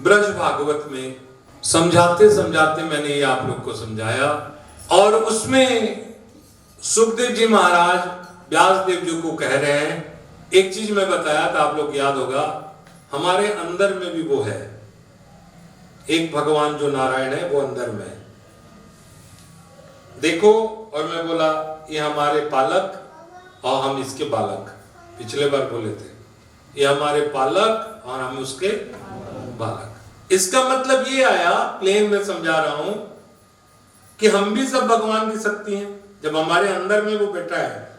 ब्रज भागवत में समझाते समझाते मैंने ये आप लोग को समझाया, और उसमें सुखदेव जी महाराज व्यास देव जी को कह रहे हैं, एक चीज मैं बताया था, आप लोग याद होगा, हमारे अंदर में भी वो है, एक भगवान जो नारायण है वो अंदर में है। देखो, और मैं बोला ये हमारे पालक और हम इसके बालक, पिछले बार बोले थे, ये हमारे पालक और हम उसके बालक। इसका मतलब ये आया, प्लेन में समझा रहा हूं, कि हम भी सब भगवान की शक्ति हैं। जब हमारे अंदर में वो बैठा है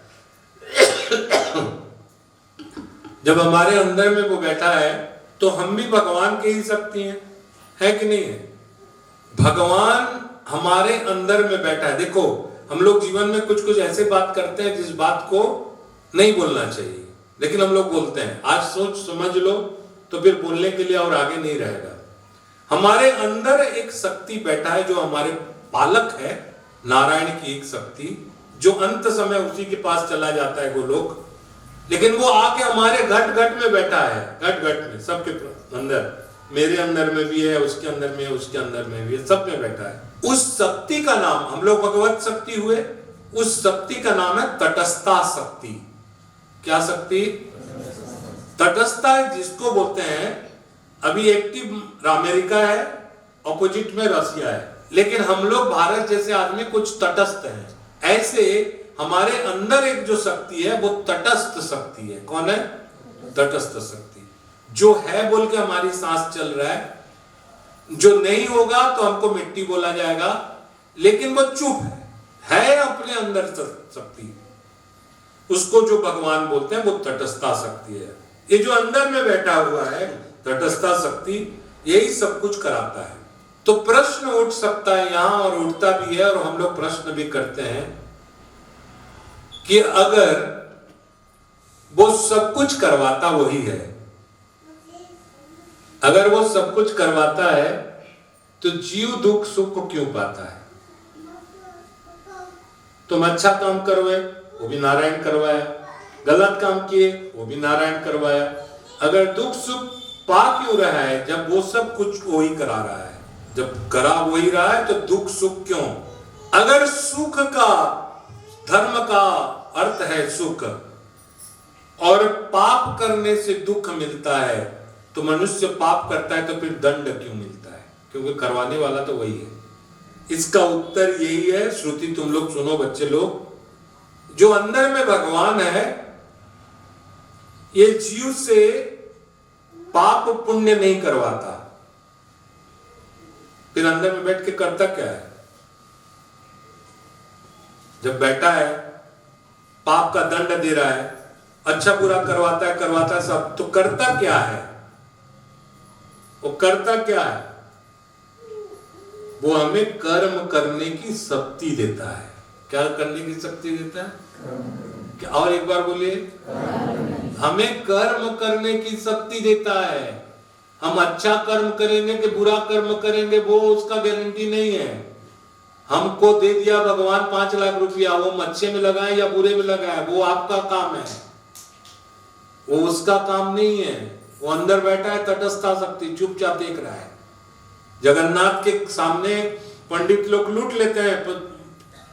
जब हमारे अंदर में वो बैठा है तो हम भी भगवान की ही शक्ति हैं, है कि नहीं है? भगवान हमारे अंदर में बैठा है। देखो, हम लोग जीवन में कुछ कुछ ऐसे बात करते हैं जिस बात को नहीं बोलना चाहिए, लेकिन हम लोग बोलते हैं। आज सोच समझ लो तो फिर बोलने के लिए और आगे नहीं रहेगा। हमारे अंदर एक शक्ति बैठा है जो हमारे पालक है, नारायण की एक शक्ति, जो अंत समय उसी के पास चला जाता है वो लोग, लेकिन वो आके हमारे घट घट में बैठा है, घट घट में, सबके अंदर, मेरे अंदर में भी है, उसके अंदर में है, उसके अंदर में भी है, सब में बैठा है। उस शक्ति का नाम, हम लोग भगवत शक्ति हुए, उस शक्ति का नाम है तटस्था शक्ति। क्या शक्ति? तटस्था जिसको बोलते हैं, अभी एक्टिव अमेरिका है, ऑपोजिट में रसिया है, लेकिन हम लोग भारत जैसे आदमी कुछ तटस्थ हैं। ऐसे हमारे अंदर एक जो शक्ति है वो तटस्थ शक्ति है। कौन है? तटस्थ शक्ति। जो है बोल के हमारी सांस चल रहा है, जो नहीं होगा तो हमको मिट्टी बोला जाएगा, लेकिन वो चुप है अपने अंदर शक्ति, उसको जो भगवान बोलते हैं वो तटस्था शक्ति है। ये जो अंदर में बैठा हुआ है तटस्था शक्ति, यही सब कुछ कराता है। तो प्रश्न उठ सकता है यहां, और उठता भी है, और हम लोग प्रश्न भी करते हैं कि अगर वो सब कुछ करवाता वही है, अगर वो सब कुछ करवाता है तो जीव दुख सुख को क्यों पाता है? तुम अच्छा काम करवाए, वो भी नारायण करवाया, गलत काम किए, वो भी नारायण करवाया। अगर दुख सुख पा क्यों रहा है जब वो सब कुछ वही करा रहा है? जब करा वही रहा है तो दुख सुख क्यों? अगर सुख का, धर्म का अर्थ है सुख, और पाप करने से दुख मिलता है, तो मनुष्य पाप करता है तो फिर दंड क्यों मिलता है? क्योंकि करवाने वाला तो वही है। इसका उत्तर यही है। श्रुति तुम लोग सुनो बच्चे लोग, जो अंदर में भगवान है, ये जीव से पाप पुण्य नहीं करवाता, फिर अंदर में बैठ के करता क्या है? जब बैठा है, पाप का दंड दे रहा है, अच्छा बुरा करवाता है सब, तो करता क्या है? वो करता क्या है? वो हमें कर्म करने की शक्ति देता है। क्या करने की शक्ति देता है? क्या? और एक बार बोलिए। हमें कर्म करने की शक्ति देता है। हम अच्छा कर्म करेंगे कि बुरा कर्म करेंगे वो उसका गारंटी नहीं है। हमको दे दिया भगवान 5 लाख रुपया, वो अच्छे में लगाए या बुरे में लगाए, वो आपका काम है, वो उसका काम नहीं है। वो अंदर बैठा है तटस्था शक्ति, चुपचाप देख रहा है। जगन्नाथ के सामने पंडित लोग लूट लेते हैं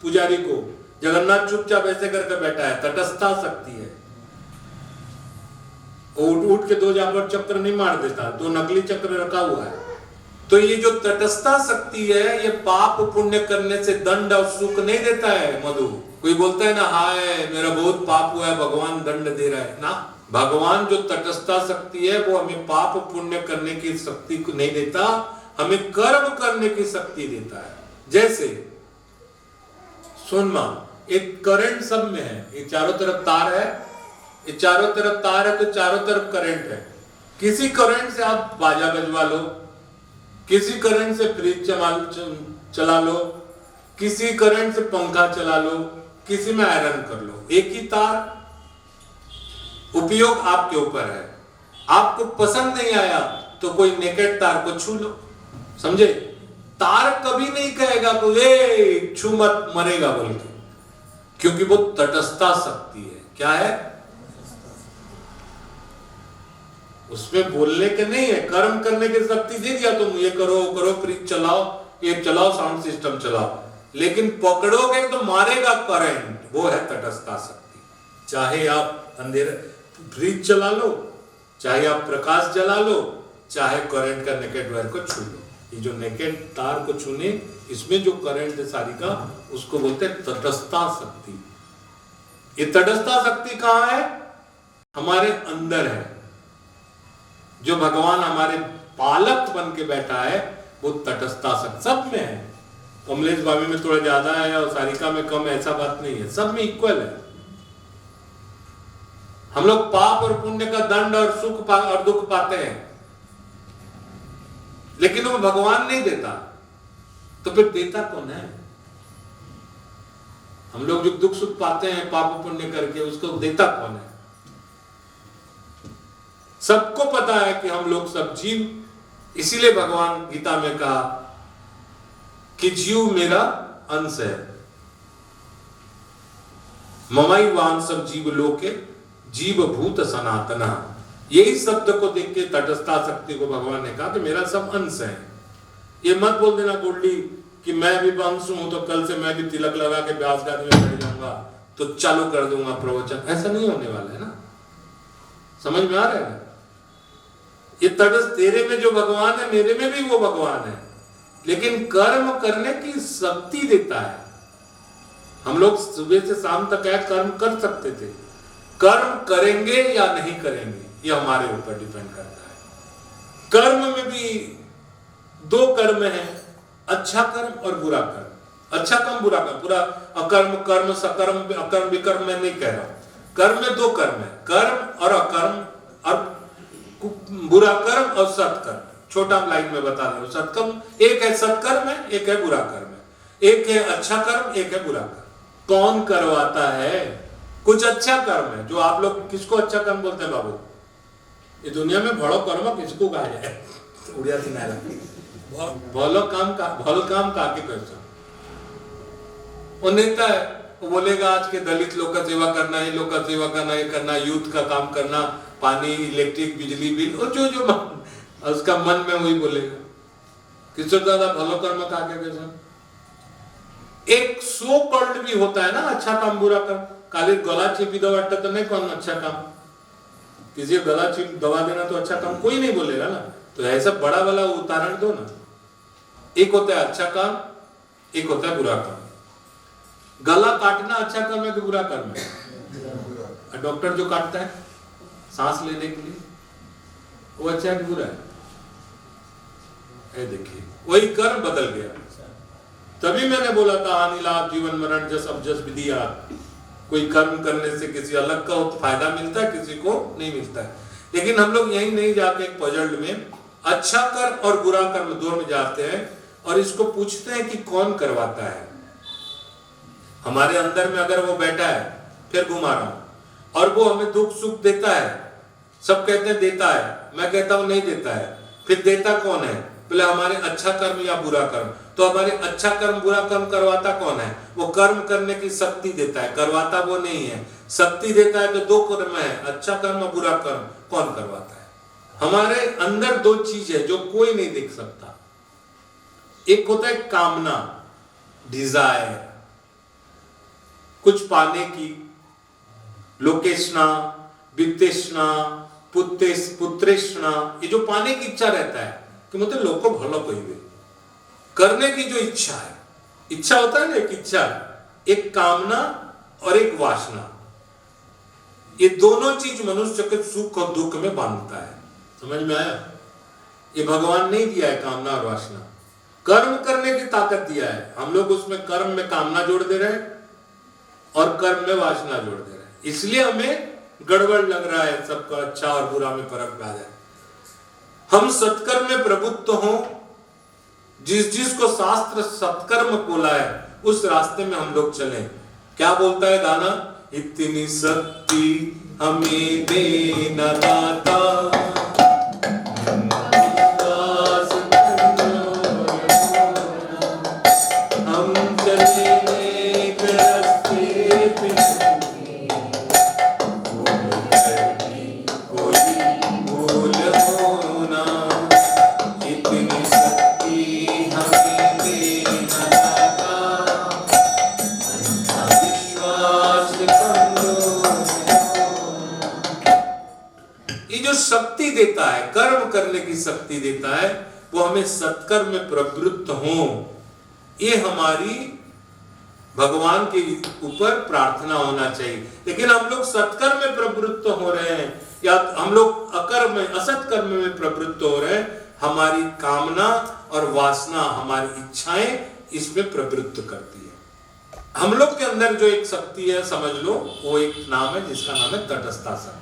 पुजारी को, जगन्नाथ चुपचाप ऐसे करके बैठा है, तटस्था शक्ति है। उठ के 2 जापर चक्र नहीं मार देता, 2 नकली चक्र रखा हुआ है। तो ये जो तटस्था शक्ति है, ये पाप पुण्य करने से दंड और सुख नहीं देता है। मधु, कोई बोलता है ना, हाय मेरा बहुत पाप हुआ है, भगवान दंड दे रहा है ना। भगवान जो तटस्था शक्ति है वो हमें पाप पुण्य करने की शक्ति को नहीं देता, हमें कर्म करने की शक्ति देता है। जैसे सुन मां, एक करंट सब में है, ये चारों तरफ तार है, ये चारों तरफ तार है तो चारों तरफ करंट है। किसी करंट से आप बाजा बजवा लो, किसी करंट से फ्रिज चला लो, किसी करंट से पंखा चला लो, किसी में आयरन कर लो, एक ही तार। उपयोग आपके ऊपर है। आपको पसंद नहीं आया तो कोई नेकेड तार को छू लो, समझे? तार कभी नहीं कहेगा तो ये छू मत, मरेगा बोल के, क्योंकि वो तटस्था शक्ति है। क्या है? उसमें बोलने के नहीं है, कर्म करने की शक्ति दे दिया, तुम ये करो वो करो, फ्रिज चलाओ, ये चलाओ, साउंड सिस्टम चलाओ, लेकिन पकड़ोगे तो मारेगा करंट, वो है तटस्थता शक्ति। चाहे आप अंधेरे फ्रिज चला लो, चाहे आप प्रकाश जला लो, चाहे करंट का नेकेड वायर को छू लो, ये जो नेकेड तार को छूने इसमें जो करंट है सारी का, उसको बोलते हैं तटस्थता शक्ति। ये तटस्थता शक्ति कहाँ है? हमारे अंदर है। जो भगवान हमारे पालक बन के बैठा है वो तटस्थता शक्ति सब में है। कमलेश भाभी में थोड़ा ज्यादा है और सारिका में कम, ऐसा बात नहीं है, सब में इक्वल है। हम लोग पाप और पुण्य का दंड और सुख और दुख पाते हैं, लेकिन वो भगवान नहीं देता, तो फिर देता कौन है? हम लोग जो दुख सुख पाते हैं पाप पुण्य करके, उसको देता कौन है? सबको पता है कि हम लोग सब जीव, इसीलिए भगवान गीता में कहा कि जीव मेरा अंश है। ममई वांसम जीव लोके जीव भूत सनातना, यही शब्द को देख के तटस्थता शक्ति को भगवान ने कहा कि मेरा सब अंश है। ये मत बोल देना गोल्डी कि मैं भी अंश हूं तो कल से मैं भी तिलक लगा के व्यास गादी में बैठ जाऊंगा तो चालू कर दूंगा प्रवचन, ऐसा नहीं होने वाला है ना। समझ में आ रहा है? ये तटस्थ, तेरे में जो भगवान है मेरे में भी वो भगवान है, लेकिन कर्म करने की शक्ति देता है। हम लोग सुबह से शाम तक है कर्म कर सकते थे, कर्म करेंगे या नहीं करेंगे ये हमारे ऊपर डिपेंड करता है। कर्म में भी दो कर्म है, अच्छा कर्म और बुरा कर्म। अच्छा कर्म बुरा कर्म, पूरा अकर्म कर्म सकर्म अकर्म विकर्म मैं नहीं कह रहा हूं। कर्म में दो कर्म है, कर्म और अकर्म, और बुरा कर्म और सत्कर्म। छोटा लाइन में बता रहा हूं, सत्कर्म एक है, सत्कर्म है, एक है बुरा कर्म है, एक है अच्छा कर्म, एक है बुरा कर्म। कौन करवाता है? कुछ अच्छा कर्म है जो आप लोग किसको अच्छा कर्म बोलते हैं बाबू? ये दुनिया में बड़ो कर्म किसको कहा जाए? उड़िया थी नाला भलो काम का के कर वो नेता है, वो बोलेगा आज के दलित लोग का सेवा करना है, लोग का सेवा करना, ये करना, यूथ का काम करना, पानी इलेक्ट्रिक बिजली बिल, और जो उसका मन में वही बोलेगा। किससे ज्यादा भलो कर्म का के कैसा? एक सो कॉल्ड भी होता है ना अच्छा काम बुरा काम। काली गला चिपी दवा तो नहीं कौन अच्छा काम, किसी गला चिप दवा देना तो अच्छा काम कोई नहीं बोलेगा ना। तो ऐसा बड़ा वाला उदाहरण दो ना। एक होता है अच्छा काम, एक होता है बुरा काम। गला काटना अच्छा काम है कि बुरा काम है? डॉक्टर जो काटता है सांस लेने के लिए, वो अच्छा है कि बुरा है? देखिए वही कर्म बदल गया। तभी मैंने बोला था हानि लाभ जीवन मरण जस अब जस विधिया। कोई कर्म करने से किसी अलग का फायदा मिलता है, किसी को नहीं मिलता है। लेकिन हम लोग यही नहीं जाके एक पजल में अच्छा कर्म और बुरा कर्म दो में जाते हैं और इसको पूछते हैं कि कौन करवाता है। हमारे अंदर में अगर वो बैठा है, फिर घुमा रहा हूं, और वो हमें दुख सुख देता है, सब कहते हैं देता है, मैं कहता हूं नहीं देता है, फिर देता कौन है? पहले हमारे अच्छा कर्म या बुरा कर्म। तो हमारे अच्छा कर्म बुरा कर्म करवाता कौन है? वो कर्म करने की शक्ति देता है, करवाता वो नहीं है। शक्ति देता है तो दो कर्म है, अच्छा कर्म और बुरा कर्म। कौन करवाता है? हमारे अंदर दो चीज है जो कोई नहीं देख सकता। एक होता है कामना, डिजायर, कुछ पाने की, लोकेशना, वित्तेषणा, पुत्रेषणा, ये जो पाने की इच्छा रहता है कि मतलब लोग को भलो कहिए, करने की जो इच्छा है, इच्छा होता है ना, एक इच्छा, एक कामना और एक वासना। ये दोनों चीज मनुष्य के सुख और दुख में बांधता है। समझ में आया? ये भगवान नहीं दिया है कामना और वासना, कर्म करने की ताकत दिया है। हम लोग उसमें कर्म में कामना जोड़ दे रहे हैं और कर्म में वासना जोड़ दे रहे हैं, इसलिए हमें गड़बड़ लग रहा है। सबका अच्छा और बुरा में फर्क आ जाए। हम सत्कर्म में प्रभुत्व हो, जिसको शास्त्र सत्कर्म बोला है उस रास्ते में हम लोग चलें। क्या बोलता है गाना? इतनी शक्ति हमें देना दाता, हम चले एक रास्ते पे, कोई भूल ये जो शक्ति देता है, कर्म करने की शक्ति देता है, वो हमें सत्कर्म में प्रवृत्त हो, ये हमारी भगवान के ऊपर प्रार्थना होना चाहिए। लेकिन हम लोग सत्कर्म में प्रवृत्त हो रहे हैं या हम लोग अकर्म में, असत कर्म में प्रवृत्त हो रहे हैं, हमारी कामना और वासना, हमारी इच्छाएं इसमें प्रवृत्त करती है। हम लोग के अंदर जो एक शक्ति है, समझ लो, वो एक नाम है जिसका नाम है तटस्थता शक्ति।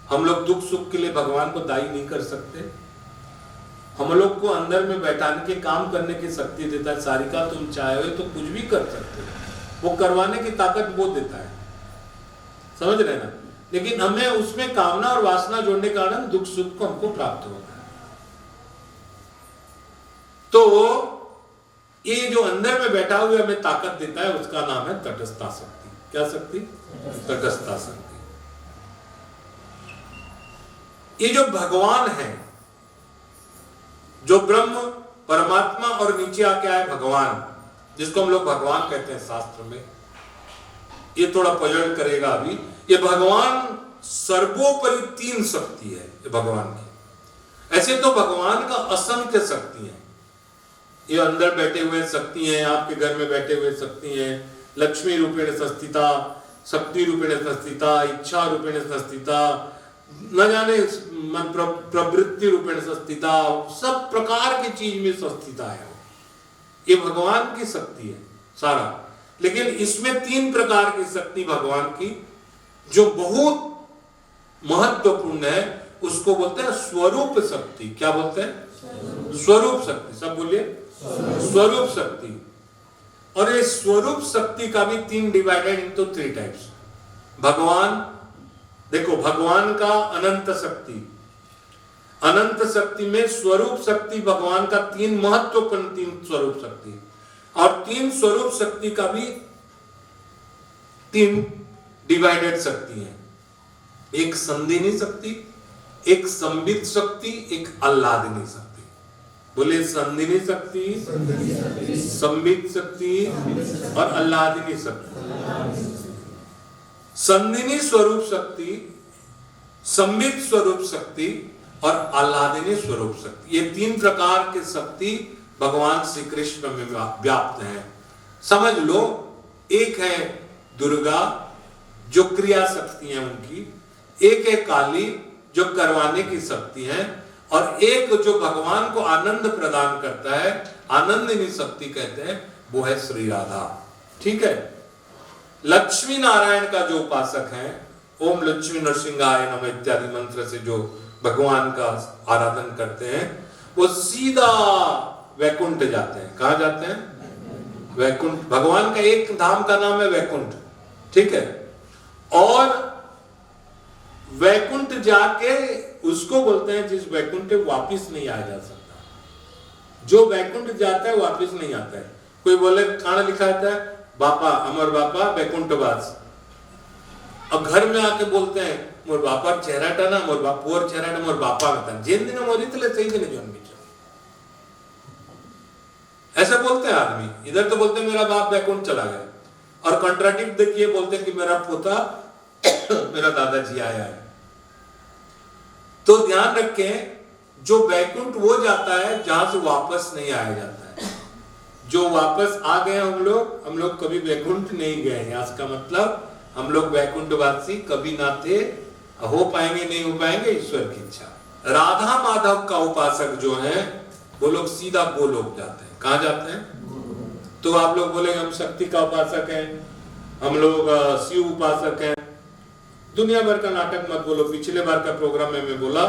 हम लोग दुख सुख के लिए भगवान को दायी नहीं कर सकते। हम लोग को अंदर में बैठाने के, काम करने की शक्ति देता है। सारिका, तुम चाहे तो कुछ भी कर सकते हो, वो करवाने की ताकत वो देता है, समझ रहे ना। लेकिन हमें उसमें कामना और वासना जोड़ने के कारण दुख सुख को हमको प्राप्त होता है। तो ये जो अंदर में बैठा हुआ हमें ताकत देता है, उसका नाम है तटस्थता शक्ति। क्या शक्ति? तटस्थता शक्ति। ये जो भगवान है, जो ब्रह्म परमात्मा और नीचे आके आए भगवान, जिसको हम लोग भगवान कहते हैं शास्त्र में, ये थोड़ा पजल करेगा अभी। ये भगवान सर्वोपरि तीन शक्ति है ये भगवान की। ऐसे तो भगवान का असंख्य शक्ति है। ये अंदर बैठे हुए शक्ति हैं, आपके घर में बैठे हुए शक्ति हैं। लक्ष्मी रूपेण संस्थिता, शक्ति रूपेण संस्थिता, इच्छा रूपेण संस्थिता, न जाने प्रवृत्ति रूपेण संस्थिता, सब प्रकार की चीज में संस्थिता है। ये भगवान की शक्ति है सारा। लेकिन इसमें तीन प्रकार की शक्ति भगवान की जो बहुत महत्वपूर्ण है, उसको बोलते हैं स्वरूप शक्ति। क्या बोलते हैं? स्वरूप शक्ति। सब बोलिए, स्वरूप शक्ति। और ये स्वरूप शक्ति का भी तीन डिवाइडेड इनटू थ्री टाइप्स। भगवान, देखो, भगवान का अनंत शक्ति, अनंत शक्ति में स्वरूप शक्ति भगवान का तीन महत्वपूर्ण तीन स्वरूप शक्ति, और तीन स्वरूप शक्ति का भी तीन डिवाइडेड शक्ति है। एक संदिनी शक्ति, एक संबित शक्ति, एक आह्लादिनी शक्ति। बोले, संदिनी शक्ति, संबित शक्ति और आह्लादिनी शक्ति। संदिनी स्वरूप शक्ति, संबित स्वरूप शक्ति और आह्लादिनी स्वरूप शक्ति, ये तीन प्रकार के शक्ति भगवान श्री कृष्ण में व्याप्त हैं। समझ लो, एक है दुर्गा जो क्रिया शक्ति है उनकी, एक है काली जो करवाने की शक्ति है, और एक जो भगवान को आनंद प्रदान करता है, आनंदिनी शक्ति कहते हैं, वो है श्री राधा। ठीक है। लक्ष्मी नारायण का जो उपासक है, ओम लक्ष्मी नरसिंहाय नमः इत्यादि मंत्र से जो भगवान का आराधन करते हैं, वो सीधा वैकुंठ जाते हैं। कहां जाते हैं? वैकुंठ। भगवान का एक धाम का नाम है वैकुंठ। ठीक है। और वैकुंठ जाके उसको बोलते हैं जिस वैकुंठ वापिस नहीं आया जा सकता। जो वैकुंठ जाता है वापिस नहीं आता है। कोई बोले, खाना लिखा रहता है, बापा, अमर बापा वैकुंठवास। अब घर में आके बोलते हैं, मोर बापा चेहराटा ना, मोर बापुर चेहराटा मोर बापा में जिन दिन मोरी तले सही दिन जन्मी। ऐसा बोलते हैं आदमी। इधर तो बोलते हैं मेरा बाप वैकुंठ चला गया, और कॉन्ट्राडिक्ट देखिए, बोलते हैं कि मेरा पोता मेरा दादाजी आया है। तो ध्यान रखें, जो वैकुंठ वो जाता है जहां से वापस नहीं आया जाता है। जो वापस आ गए हम लोग कभी वैकुंठ नहीं गए हैं। इसका मतलब हम लोग वैकुंठवासी कभी ना थे, हो पाएंगे नहीं हो पाएंगे, ईश्वर की इच्छा। राधा माधव का उपासक जो है, वो लोग सीधा गोलोक जाते हैं। कहां जाते हैं? तो आप लोग बोलेंगे हम शक्ति का उपासक हैं, हम लोग शिव उपासक हैं। दुनिया भर का नाटक मत बोलो। पिछले बार का प्रोग्राम में मैं बोला,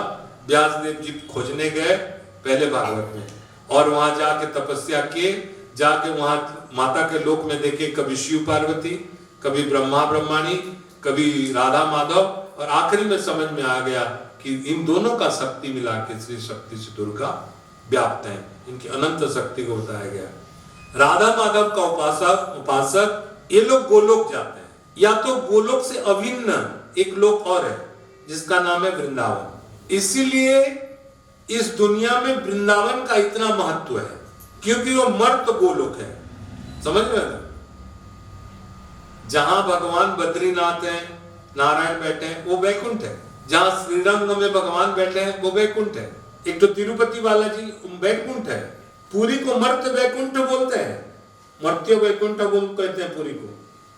व्यासदेव जी खोजने गए पहले भागवत में, और वहां जाके तपस्या किए, जाके वहां माता के लोक में देखे, कभी शिव पार्वती, कभी ब्रह्मा ब्रह्माणी, कभी राधा माधव, और आखिरी में समझ में आ गया कि इन दोनों का शक्ति मिला के श्री शक्ति से दुर्गा व्याप्त है। इनकी अनंत शक्ति को बताया गया। राधा माधव का उपासक ये लोग गोलोक जाते हैं, या तो गोलोक से अभिन्न एक लोक और है जिसका नाम है वृंदावन। इसीलिए इस दुनिया में वृंदावन का इतना महत्व है, क्योंकि वो मर्त गोलोक है। समझ रहे हैं? जहां भगवान बद्रीनाथ हैं, नारायण बैठे हैं वो वैकुंठ है, जहां श्रीरंग में भगवान बैठे हैं वो वैकुंठ है। एक तो तिरुपति बालाजी वैकुंठ है, पुरी को मर्त्य वैकुंठ बोलते हैं, मर्त्य वैकुंठ बोल कहते हैं पुरी को,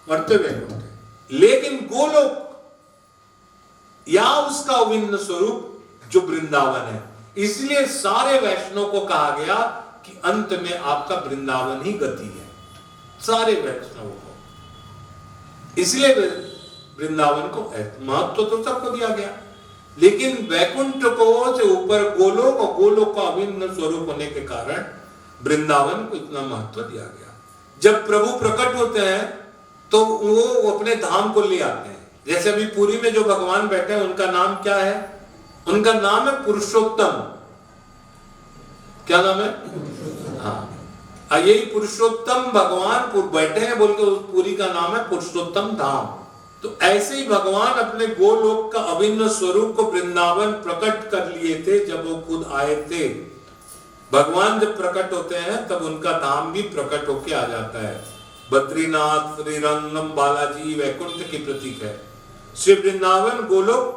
मर्त्य वैकुंठ है। लेकिन गोलोक या उसका अभिन्न स्वरूप जो वृंदावन है, इसलिए सारे वैष्णव को कहा गया कि अंत में आपका वृंदावन ही गति है, सारे वैष्णव को। इसलिए वृंदावन को महत्व तो सबको दिया गया, लेकिन वैकुंठ को से ऊपर गोलोक और गोलोक का अभिन्न स्वरूप होने के कारण वृंदावन को इतना महत्व दिया गया। जब प्रभु प्रकट होते हैं तो वो अपने धाम को ले आते हैं। जैसे अभी पुरी में जो भगवान बैठे हैं उनका नाम क्या है? उनका नाम है पुरुषोत्तम। क्या नाम है? हाँ, यही पुरुषोत्तम भगवान बैठे हैं बोल के उस पुरी का नाम है पुरुषोत्तम धाम। तो ऐसे ही भगवान अपने गोलोक का अभिन्न स्वरूप को वृंदावन प्रकट कर लिए थे जब वो खुद आए थे। भगवान जब प्रकट होते हैं तब उनका धाम भी प्रकट होके आ जाता है। बद्रीनाथ, श्रीरंगम, बालाजी वैकुंठ की प्रतीक है, श्री वृंदावन गोलोक।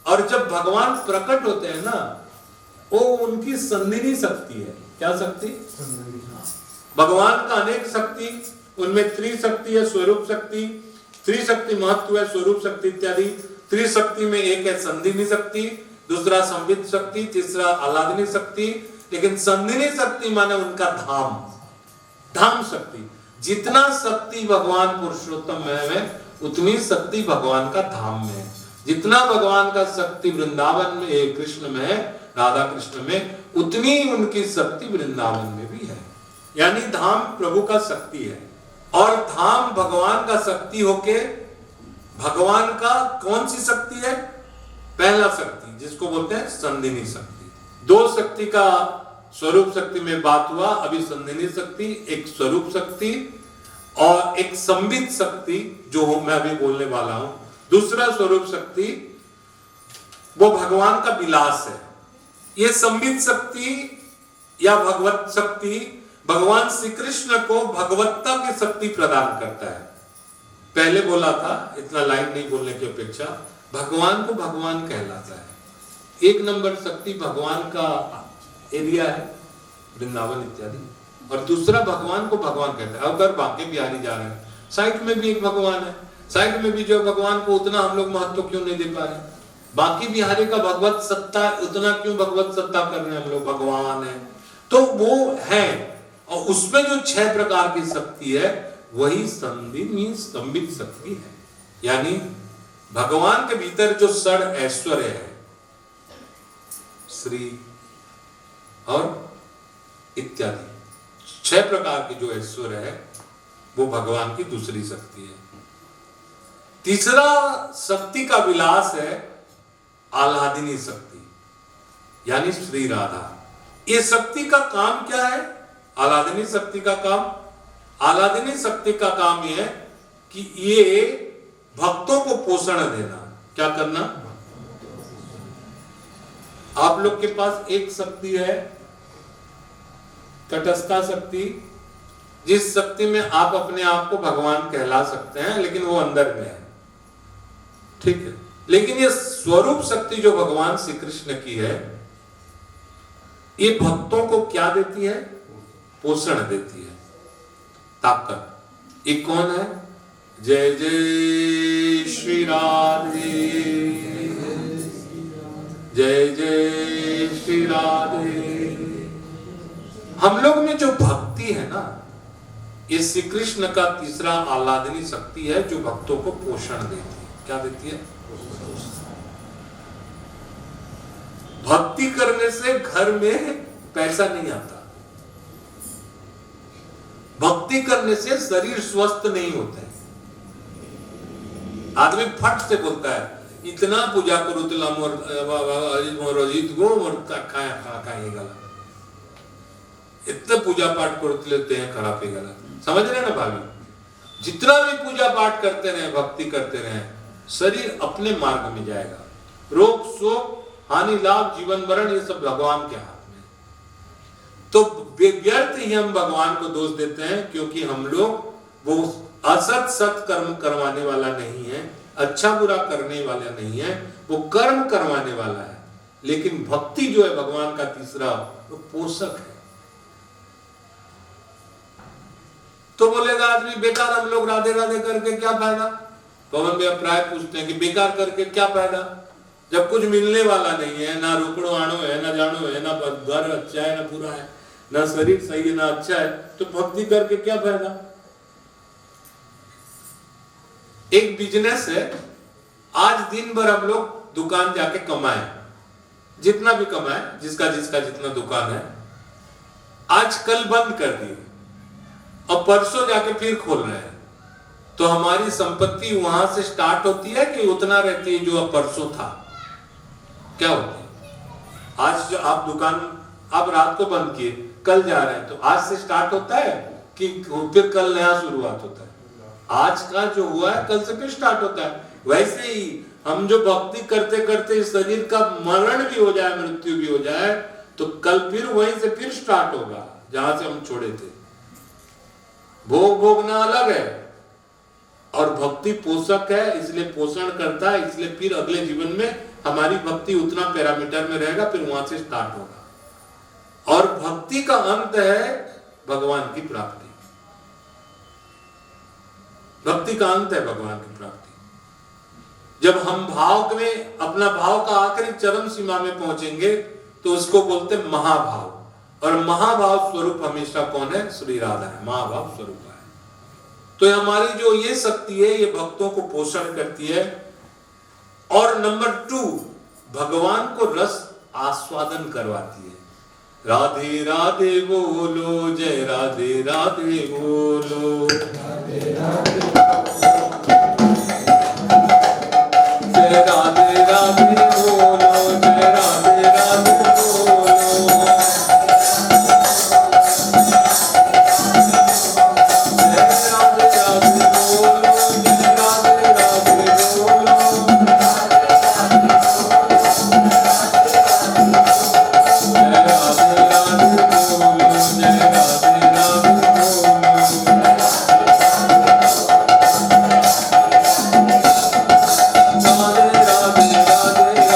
और जब भगवान प्रकट होते हैं ना, वो उनकी संधिनी शक्ति है। क्या शक्ति? भगवान का अनेक शक्ति, उनमें त्रिशक्ति है, स्वरूप शक्ति, त्रिशक्ति महत्व है, स्वरूप शक्ति इत्यादि। त्रिशक्ति में एक है संधिनी शक्ति, दूसरा संवित शक्ति, तीसरा आह्लादनी शक्ति। लेकिन संधिनी शक्ति माने उनका धाम, धाम शक्ति। जितना शक्ति भगवान पुरुषोत्तम में है उतनी शक्ति भगवान का धाम में है। जितना भगवान का शक्ति वृंदावन में, कृष्ण में है, राधा कृष्ण में, उतनी उनकी शक्ति वृंदावन में भी है। यानी धाम प्रभु का शक्ति है और धाम भगवान का शक्ति होके भगवान का कौन सी शक्ति है? पहला शक्ति, जिसको बोलते हैं संधिनी शक्ति। दो शक्ति का स्वरूप शक्ति में बात हुआ, अभी संधिनी शक्ति, एक स्वरूप शक्ति और एक संवित शक्ति जो मैं अभी बोलने वाला हूं। दूसरा स्वरूप शक्ति वो भगवान का विलास है। ये संवित शक्ति या भगवत शक्ति भगवान श्री कृष्ण को भगवत्ता की शक्ति प्रदान करता है। पहले बोला था, इतना लाइन नहीं बोलने की अपेक्षा, भगवान को भगवान कहलाता है। एक नंबर शक्ति भगवान का एरिया है, वृंदावन इत्यादि, और दूसरा भगवान को भगवान कहता है। अगर बांके बिहारी जा रहे हैं, साइड में भी एक भगवान है, साइड में भी जो भगवान को उतना हम लोग महत्व क्यों नहीं दे पा रहे? बांके बिहारी का भगवत सत्ता उतना क्यों भगवत सत्ता कर रहे हैं हम लोग? भगवान है तो वो है, और उसमें जो 6 प्रकार की शक्ति है वही संधिनी संबित शक्ति है। यानी भगवान के भीतर जो षड ऐश्वर्य है, श्री और इत्यादि 6 प्रकार की जो ऐश्वर्य है वो भगवान की दूसरी शक्ति है। तीसरा शक्ति का विलास है आह्लादिनी शक्ति, यानी श्री राधा। ये शक्ति का काम क्या है? आह्लादिनी शक्ति का काम, आह्लादिनी शक्ति का काम ये है कि ये भक्तों को पोषण देना। क्या करना? आप लोग के पास एक शक्ति है तटस्था शक्ति, जिस शक्ति में आप अपने आप को भगवान कहला सकते हैं, लेकिन वो अंदर में है, ठीक है। लेकिन ये स्वरूप शक्ति जो भगवान श्री कृष्ण की है, ये भक्तों को क्या देती है? पोषण देती है, ताकत। ये कौन है? जय जय श्री राधे, जय जय श्री राधे। हम लोग में जो भक्ति है ना, ये श्री कृष्ण का तीसरा आह्लादनी शक्ति है जो भक्तों को पोषण देती है। क्या देती है? भक्ति करने से घर में पैसा नहीं आता, भक्ति करने से शरीर स्वस्थ नहीं होता है। आदमी फट से बोलता है इतना पूजा करो तुला मोर अजीत गो मोर खाए गला, इतना पूजा पाठ करो लेते हैं खराब ही गला। समझ रहे ना भाभी? जितना भी पूजा पाठ करते रहे, भक्ति करते रहे, शरीर अपने मार्ग में जाएगा। रोग शोक हानि लाभ जीवन मरण ये सब भगवान के हाथ में। तो व्यर्थ ही हम भगवान को दोष देते हैं, क्योंकि हम लोग वो असत सत कर्म करवाने वाला नहीं है। अच्छा बुरा करने वाला नहीं है, वो कर्म करवाने वाला है। लेकिन भक्ति जो है भगवान का तीसरा, वो पोषक है। तो बोलेगा आदमी बेकार हम लोग राधे राधे करके क्या फायदा। पवन भैया प्राय पूछते हैं कि बेकार करके क्या फायदा, जब कुछ मिलने वाला नहीं है, ना रोकड़ो आणो है, ना जानो है, ना घर अच्छा है, ना बुरा है, ना शरीर सही है, ना अच्छा है, तो भक्ति करके क्या फायदा। एक बिजनेस है, आज दिन भर हम लोग दुकान जाके कमाए, जितना भी कमाए, जिसका जिसका जितना दुकान है, आज कल बंद कर दी और परसों जाके फिर खोल रहे हैं, तो हमारी संपत्ति वहां से स्टार्ट होती है कि उतना रहती है जो अब परसों था। क्या होती है, आज जो आप दुकान आप रात को बंद किए, कल जा रहे हैं, तो आज से स्टार्ट होता है कि फिर कल नया शुरुआत होता है। आज का जो हुआ है कल से फिर स्टार्ट होता है। वैसे ही हम जो भक्ति करते करते शरीर का मरण भी हो जाए, मृत्यु भी हो जाए, तो कल फिर वहीं से फिर स्टार्ट होगा जहां से हम छोड़े थे। भोग भोगना अलग है, और भक्ति पोषक है, इसलिए पोषण करता है, इसलिए फिर अगले जीवन में हमारी भक्ति उतना पैरामीटर में रहेगा, फिर वहां से स्टार्ट होगा। और भक्ति का अंत है भगवान की प्राप्ति। भक्ति का अंत है भगवान की प्राप्ति। जब हम भाव में अपना भाव का आखिरी चरम सीमा में पहुंचेंगे तो उसको बोलते हैं महाभाव। और महाभाव स्वरूप हमेशा कौन है? श्री राधा है, महाभाव स्वरूप है। तो हमारी जो ये शक्ति है, ये भक्तों को पोषण करती है। और नंबर 2, भगवान को रस आस्वादन करवाती है। राधे राधे बोलो, जय राधे राधे बोलो, राधे राधे जय राधे राधे बोलो, जय राधे राधे बोलो, जय राधे राधे बोलो, जय राधे राधे बोलो, राधे राधे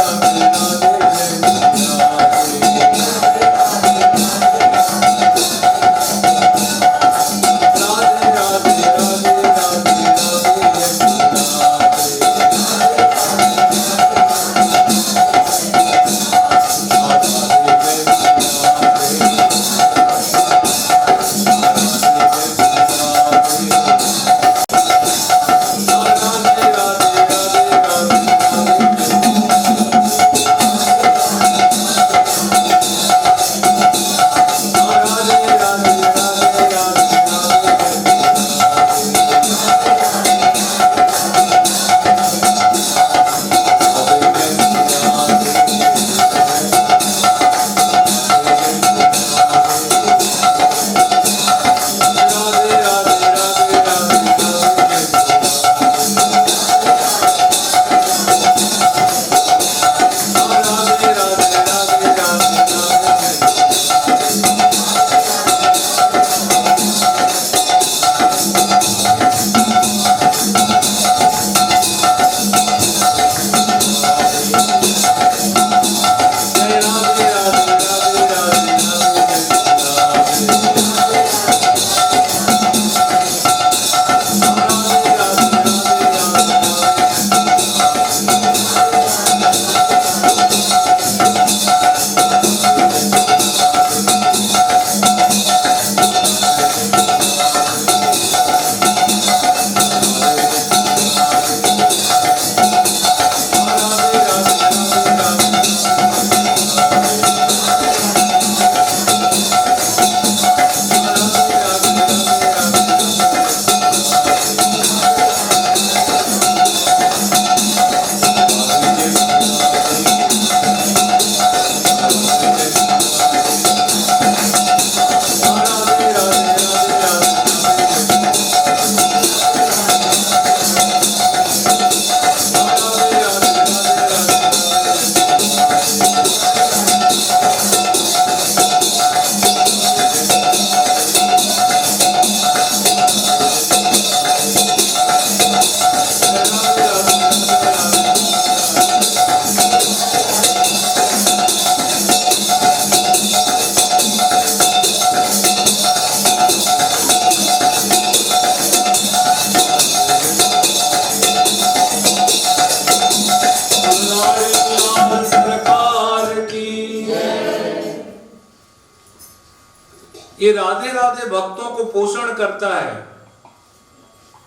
ये राधे राधे भक्तों को पोषण करता है,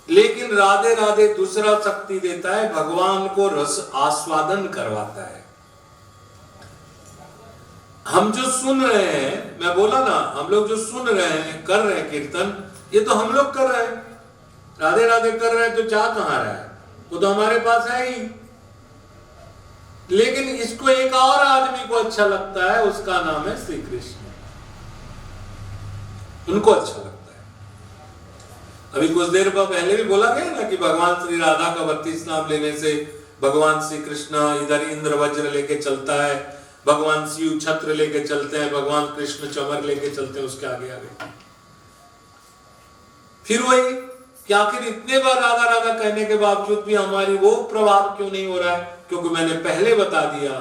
लेकिन राधे राधे दूसरा शक्ति देता है, भगवान को रस आस्वादन करवाता है। हम जो सुन रहे हैं, मैं बोला ना, हम लोग जो सुन रहे हैं, कर रहे हैं कीर्तन, ये तो हम लोग कर रहे हैं। राधे राधे कर रहे हैं तो चाह कहां रहा है, वो तो हमारे पास है ही। लेकिन इसको एक और आदमी को अच्छा लगता है, उसका नाम है श्री कृष्ण। उनको अच्छा लगता है। अभी कुछ देर पहले भी बोला गया ना कि भगवान श्री राधा का 32 नाम लेने से भगवान श्री कृष्ण इधर इंद्र वज्र लेके चलता है, भगवान शिव छत्र लेके चलते हैं, भगवान कृष्ण चमर लेके चलते हैं, उसके आगे आगे। फिर वही कि आखिर इतने बार राधा राधा कहने के बावजूद भी हमारी वो प्रभाव क्यों नहीं हो रहा है? क्योंकि मैंने पहले बता दिया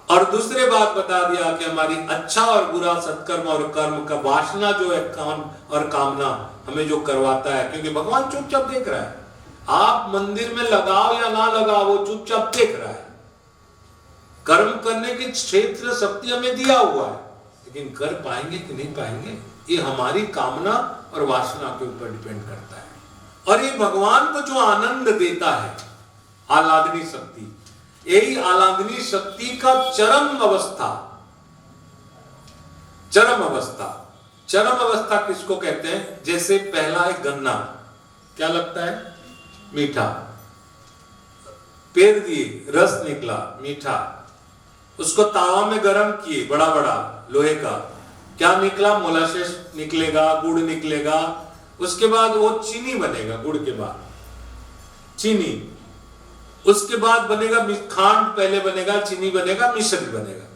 और दूसरे बात बता दिया कि हमारी अच्छा और बुरा, सत्कर्म और कर्म का वासना जो है, काम और कामना हमें जो करवाता है। क्योंकि भगवान चुपचाप देख रहा है, आप मंदिर में लगाओ या ना लगाओ, वो चुपचाप देख रहा है। कर्म करने के क्षेत्र शक्ति हमें दिया हुआ है, लेकिन कर पाएंगे कि नहीं पाएंगे, ये हमारी कामना और वासना के ऊपर डिपेंड करता है। और ये भगवान को जो आनंद देता है, आह्लादनी शक्ति, यही आह्लादनी शक्ति का चरम अवस्था। चरम अवस्था, चरम अवस्था किसको कहते हैं? जैसे पहला है गन्ना, क्या लगता है? मीठा। पेड़ दिए, रस निकला मीठा, उसको तावा में गर्म किए, बड़ा बड़ा लोहे का, क्या निकला? मोलासेस निकलेगा, गुड़ निकलेगा, उसके बाद वो चीनी बनेगा, गुड़ के बाद चीनी, उसके बाद बनेगा खांड, पहले बनेगा चीनी, बनेगा मिश्री बनेगा।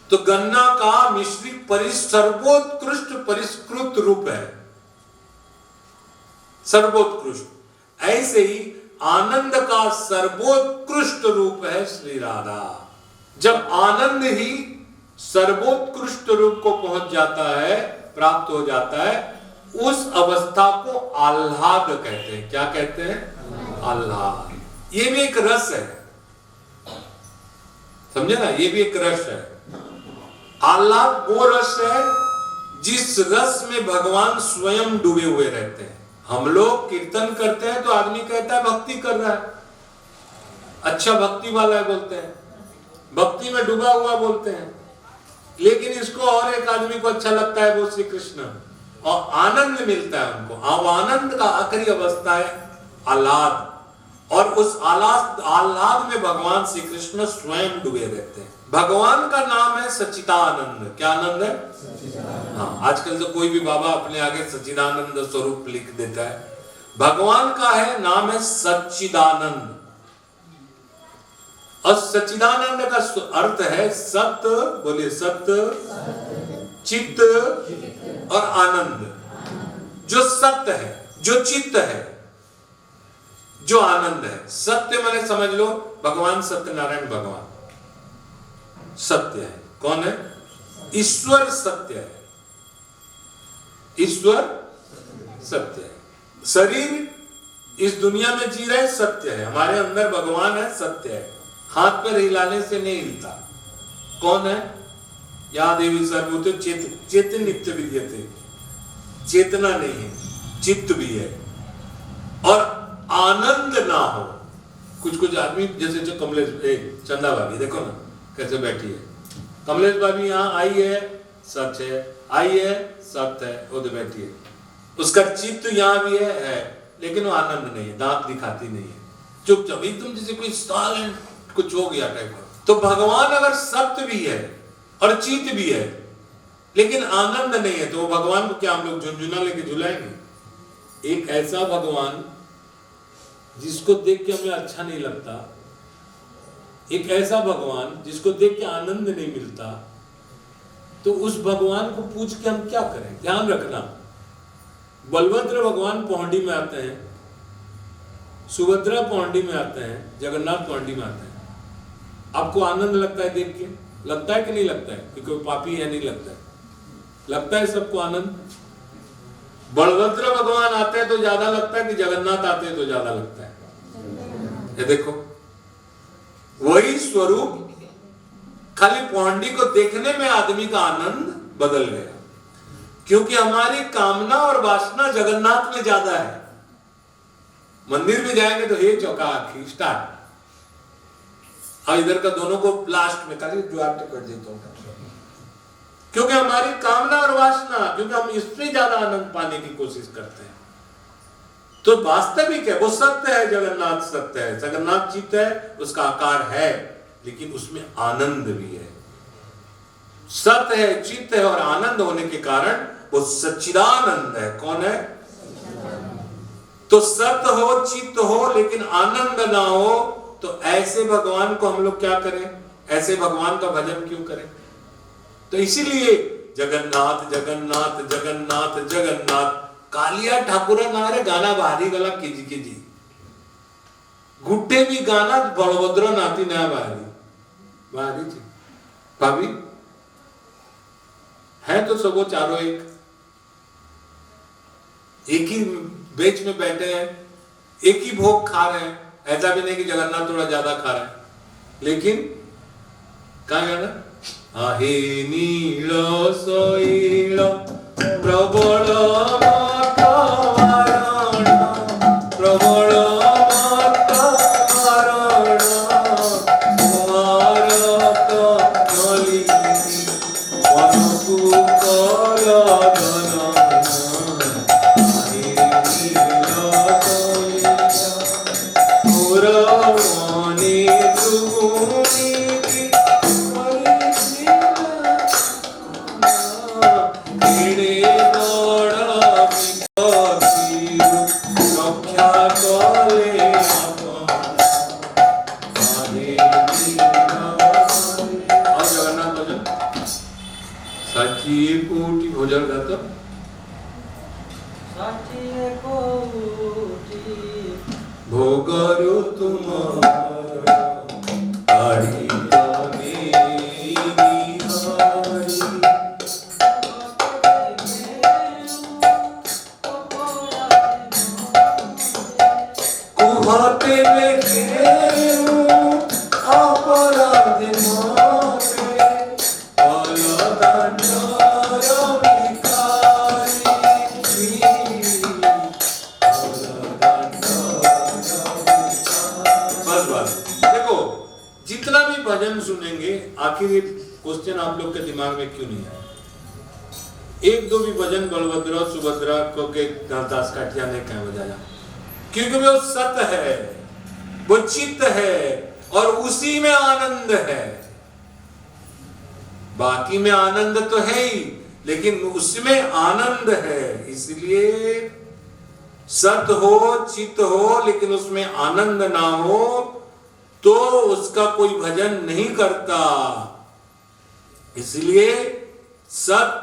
तो गन्ना का मिश्रित सर्वोत्कृष्ट परिष्कृत रूप है, सर्वोत्कृष्ट। ऐसे ही आनंद का सर्वोत्कृष्ट रूप है श्री राधा। जब आनंद ही सर्वोत्कृष्ट रूप को पहुंच जाता है, प्राप्त हो जाता है, उस अवस्था को आह्लाद कहते हैं। क्या कहते हैं? आह्लाद। ये भी एक रस है, समझे ना, ये भी एक रस है। आह्लाद वो रस है जिस रस में भगवान स्वयं डूबे हुए रहते हैं। हम लोग कीर्तन करते हैं तो आदमी कहता है भक्ति कर रहा है, अच्छा भक्ति वाला है बोलते हैं, भक्ति में डूबा हुआ बोलते हैं। लेकिन इसको और एक आदमी को अच्छा लगता है, वो श्री कृष्ण, और आनंद मिलता है उनको। अब आनंद का आखिरी अवस्था है आह्लाद, और उस आह्लाद में भगवान श्री कृष्ण स्वयं डूबे रहते हैं। भगवान का नाम है सच्चिदानंद। क्या आनंद है? हाँ, आजकल तो कोई भी बाबा अपने आगे सच्चिदानंद स्वरूप लिख देता है। भगवान का है नाम है सच्चिदानंद, और सच्चिदानंद का अर्थ है सत्य, बोलिए सत्य, चित्त और आनंद। जो सत्य है, जो चित्त है, जो आनंद है। सत्य माने समझ लो भगवान सत्यनारायण भगवान सत्य है। कौन है? ईश्वर सत्य है, ईश्वर सत्य है। शरीर इस दुनिया में जी रहे सत्य है, हमारे अंदर भगवान है, सत्य है। हाथ पर हिलाने से नहीं हिलता। कौन है? या देवी सर्वभूते चेतन नित्य विद्यते, चेतना नहीं है, चित्त भी है। और आनंद ना हो, कुछ कुछ आदमी जैसे जो कमलेश चंदा भाभी देखो ना कैसे बैठी है। कमलेश भाभी यहाँ आई है, सच है, आई है, सत्य है, वो तो बैठी है, उसका चित्त यहाँ भी है, लेकिन वो आनंद नहीं है, दांत दिखाती नहीं है, चुपचाप एकदम जैसे कोई साइलेंट कुछ हो गया टाइप का। तो भगवान अगर सत्य भी है और चित्त भी है लेकिन आनंद नहीं है, तो वो भगवान को क्या हम लोग झुनझुना लेके झुलाएंगे? एक ऐसा भगवान जिसको देख के हमें अच्छा नहीं लगता, एक ऐसा भगवान जिसको देख के आनंद नहीं मिलता, तो उस भगवान को पूछ के हम क्या करें? ध्यान रखना, बलभद्र भगवान पौंडी में आते हैं, सुभद्रा पौंडी में आते हैं, जगन्नाथ पौंडी में आते हैं। आपको आनंद लगता है देख के? लगता है कि नहीं लगता है? कि कोई पापी है? नहीं लगता है, लगता है सबको आनंद। बलभद्र भगवान आते हैं तो ज्यादा लगता है कि जगन्नाथ आते हैं तो ज्यादा लगता है? ये देखो, वही स्वरूप, खाली पौंडी को देखने में आदमी का आनंद बदल गया, क्योंकि हमारी कामना और वासना जगन्नाथ में ज्यादा है। मंदिर में जाएंगे तो हे चौका आखी स्टार्ट, और इधर का दोनों को लास्ट में खाली जो आप कर देता हूं, क्योंकि हमारी कामना और वासना, क्योंकि हम इसमें ज्यादा आनंद पाने की कोशिश करते हैं। तो वास्तविक है वो सत्य है, जगन्नाथ सत्य है, जगन्नाथ चित्त है, उसका आकार है, लेकिन उसमें आनंद भी है। सत्य है, चित्त है और आनंद होने के कारण वो सच्चिदानंद है। कौन है? तो सत्य हो, चित्त हो, लेकिन आनंद ना हो, तो ऐसे भगवान को हम लोग क्या करें? ऐसे भगवान का भजन क्यों करें? तो इसीलिए जगन्नाथ जगन्नाथ जगन्नाथ जगन्नाथ कालिया ठाकुर नारे गाना बाहरी गला कीजी गुड्डे भी गाना बलभद्र नाती ना बाहरी थी भाभी है, तो सबो चारों एक ही बेच में बैठे हैं, एक ही भोग खा रहे हैं। ऐसा भी नहीं कि जगन्नाथ थोड़ा ज्यादा खा रहे हैं, लेकिन कहाँ गाना? आहे नील शैल प्रबल मकवारण प्रबल मकवारण कुमारक नलिनी वनकुकर गणन आहे नील शैल पुरवने दुगुनी भोजन गाता भोगरु तुम्हारा हरि कुहाते में अपराध भजन सुनेंगे। आखिर ये क्वेश्चन आप लोग के दिमाग में क्यों नहीं आया? एक दो भी भजन बलभद्र सुभद्रा को के दास काठिया ने क्या बजाया? क्योंकि वो सत्य है, वो चित्त है और उसी में आनंद है। बाकी में आनंद तो है ही, लेकिन उसमें आनंद है। इसलिए सत्य हो, चित्त हो, लेकिन उसमें आनंद ना हो तो उसका कोई भजन नहीं करता। इसलिए सत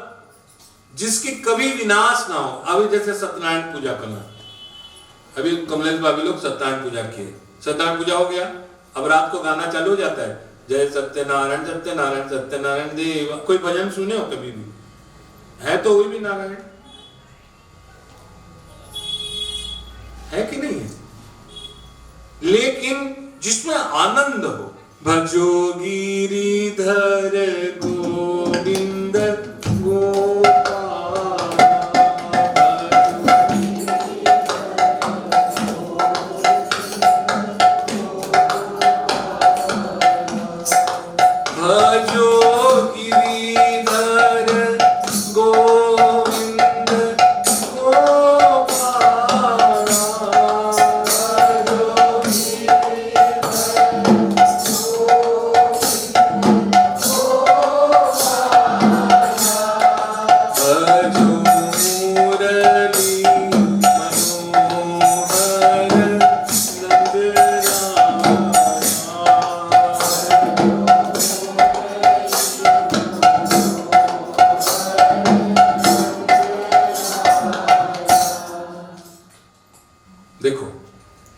जिसकी कभी विनाश ना हो। अभी जैसे सत्यनारायण पूजा करना, अभी कमलेश भाभी लोग सत्यनारायण पूजा किए, सत्यनारायण पूजा हो गया, अब रात को गाना चालू हो जाता है, जय सत्यनारायण सत्यनारायण सत्यनारायण देव। कोई भजन सुने हो कभी भी? है तो वही भी नारायण है कि नहीं है? लेकिन जिसमें आनंद हो। भजो गिरिधर गोविंद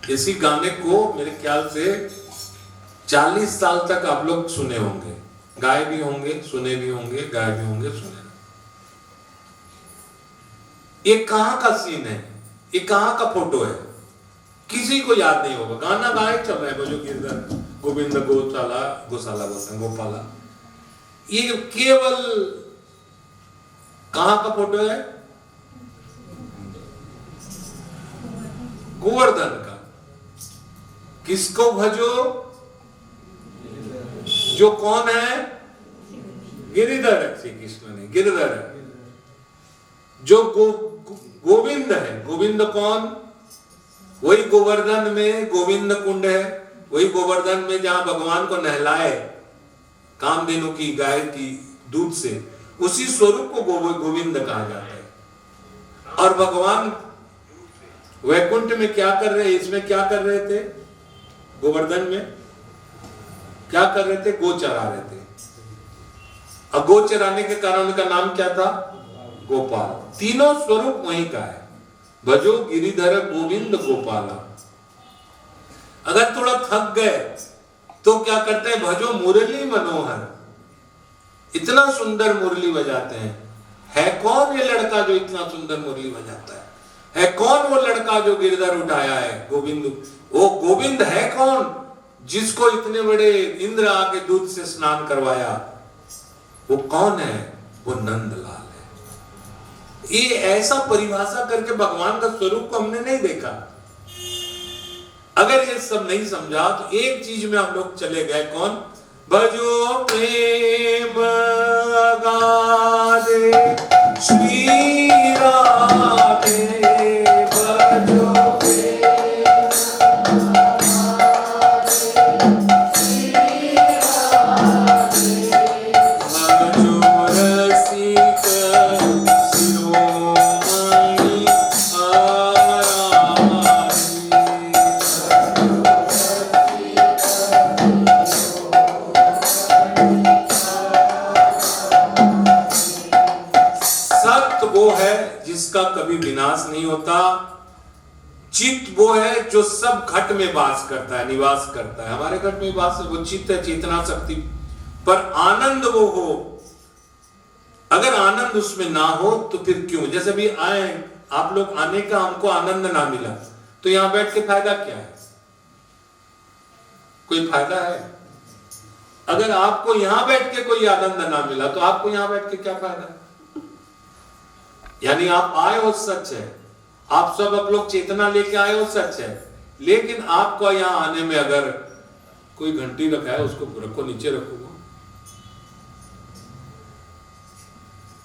इसी गाने को मेरे ख्याल से 40 साल तक आप लोग सुने होंगे, गाए भी होंगे, सुने भी होंगे, गाए भी होंगे, सुने। ये कहां का सीन है? ये कहां का फोटो है? किसी को याद नहीं होगा। गाना गाए चल रहा है, बजो गिरधर गोविंद गोशाला, गोशाला बोलते हैं, गोपाला। ये केवल कहां का फोटो है? गोवर्धन का। किसको भजो? जो कौन है? गिरिधर है। श्री कृष्ण ने गिरिधर है। जो गोविंद है। गोविंद कौन? वही गोवर्धन में गोविंद कुंड है। वही गोवर्धन में जहां भगवान को नहलाए कामधेनु की गाय की दूध से, उसी स्वरूप को गोविंद कहा जाता है। और भगवान वैकुंठ में क्या कर रहे? इसमें क्या कर रहे थे? गोवर्धन में क्या कर रहे थे? गो चरा रहे थे। अब गो चराने के कारण उनका नाम क्या था? गोपाल। तीनों स्वरूप वहीं का है। भजो गिरिधर गोविंद गोपाला। अगर थोड़ा थक गए तो क्या करते हैं? भजो मुरली मनोहर। इतना सुंदर मुरली बजाते हैं। है कौन ये लड़का जो इतना सुंदर मुरली बजाता है कौन वो लड़का जो गिरधर उठाया है? गोविंद। वो गोविंद है कौन जिसको इतने बड़े इंद्र आके दूध से स्नान करवाया? वो कौन है? वो नंदलाल है। ये ऐसा परिभाषा करके भगवान का स्वरूप को हमने नहीं देखा। अगर ये सब नहीं समझा तो एक चीज में हम लोग चले गए। कौन? भजो प्रेम गादे श्री राधे। भजो जिसका कभी विनाश नहीं होता। चित्त वो है जो सब घट में वास करता है, निवास करता है। हमारे घट में वास, वो चित्त है, चेतना शक्ति। पर आनंद वो हो, अगर आनंद उसमें ना हो तो फिर क्यों? जैसे भी आए आप लोग, आने का हमको आनंद ना मिला तो यहां बैठ के फायदा क्या है? कोई फायदा है? अगर आपको यहां बैठ के कोई आनंद ना मिला तो आपको यहां बैठ के क्या फायदा? यानी आप आए हो सच है, आप सब लोग चेतना लेके आए हो सच है, लेकिन आपको यहां आने में अगर कोई घंटी रखा है उसको रखो, नीचे रखो,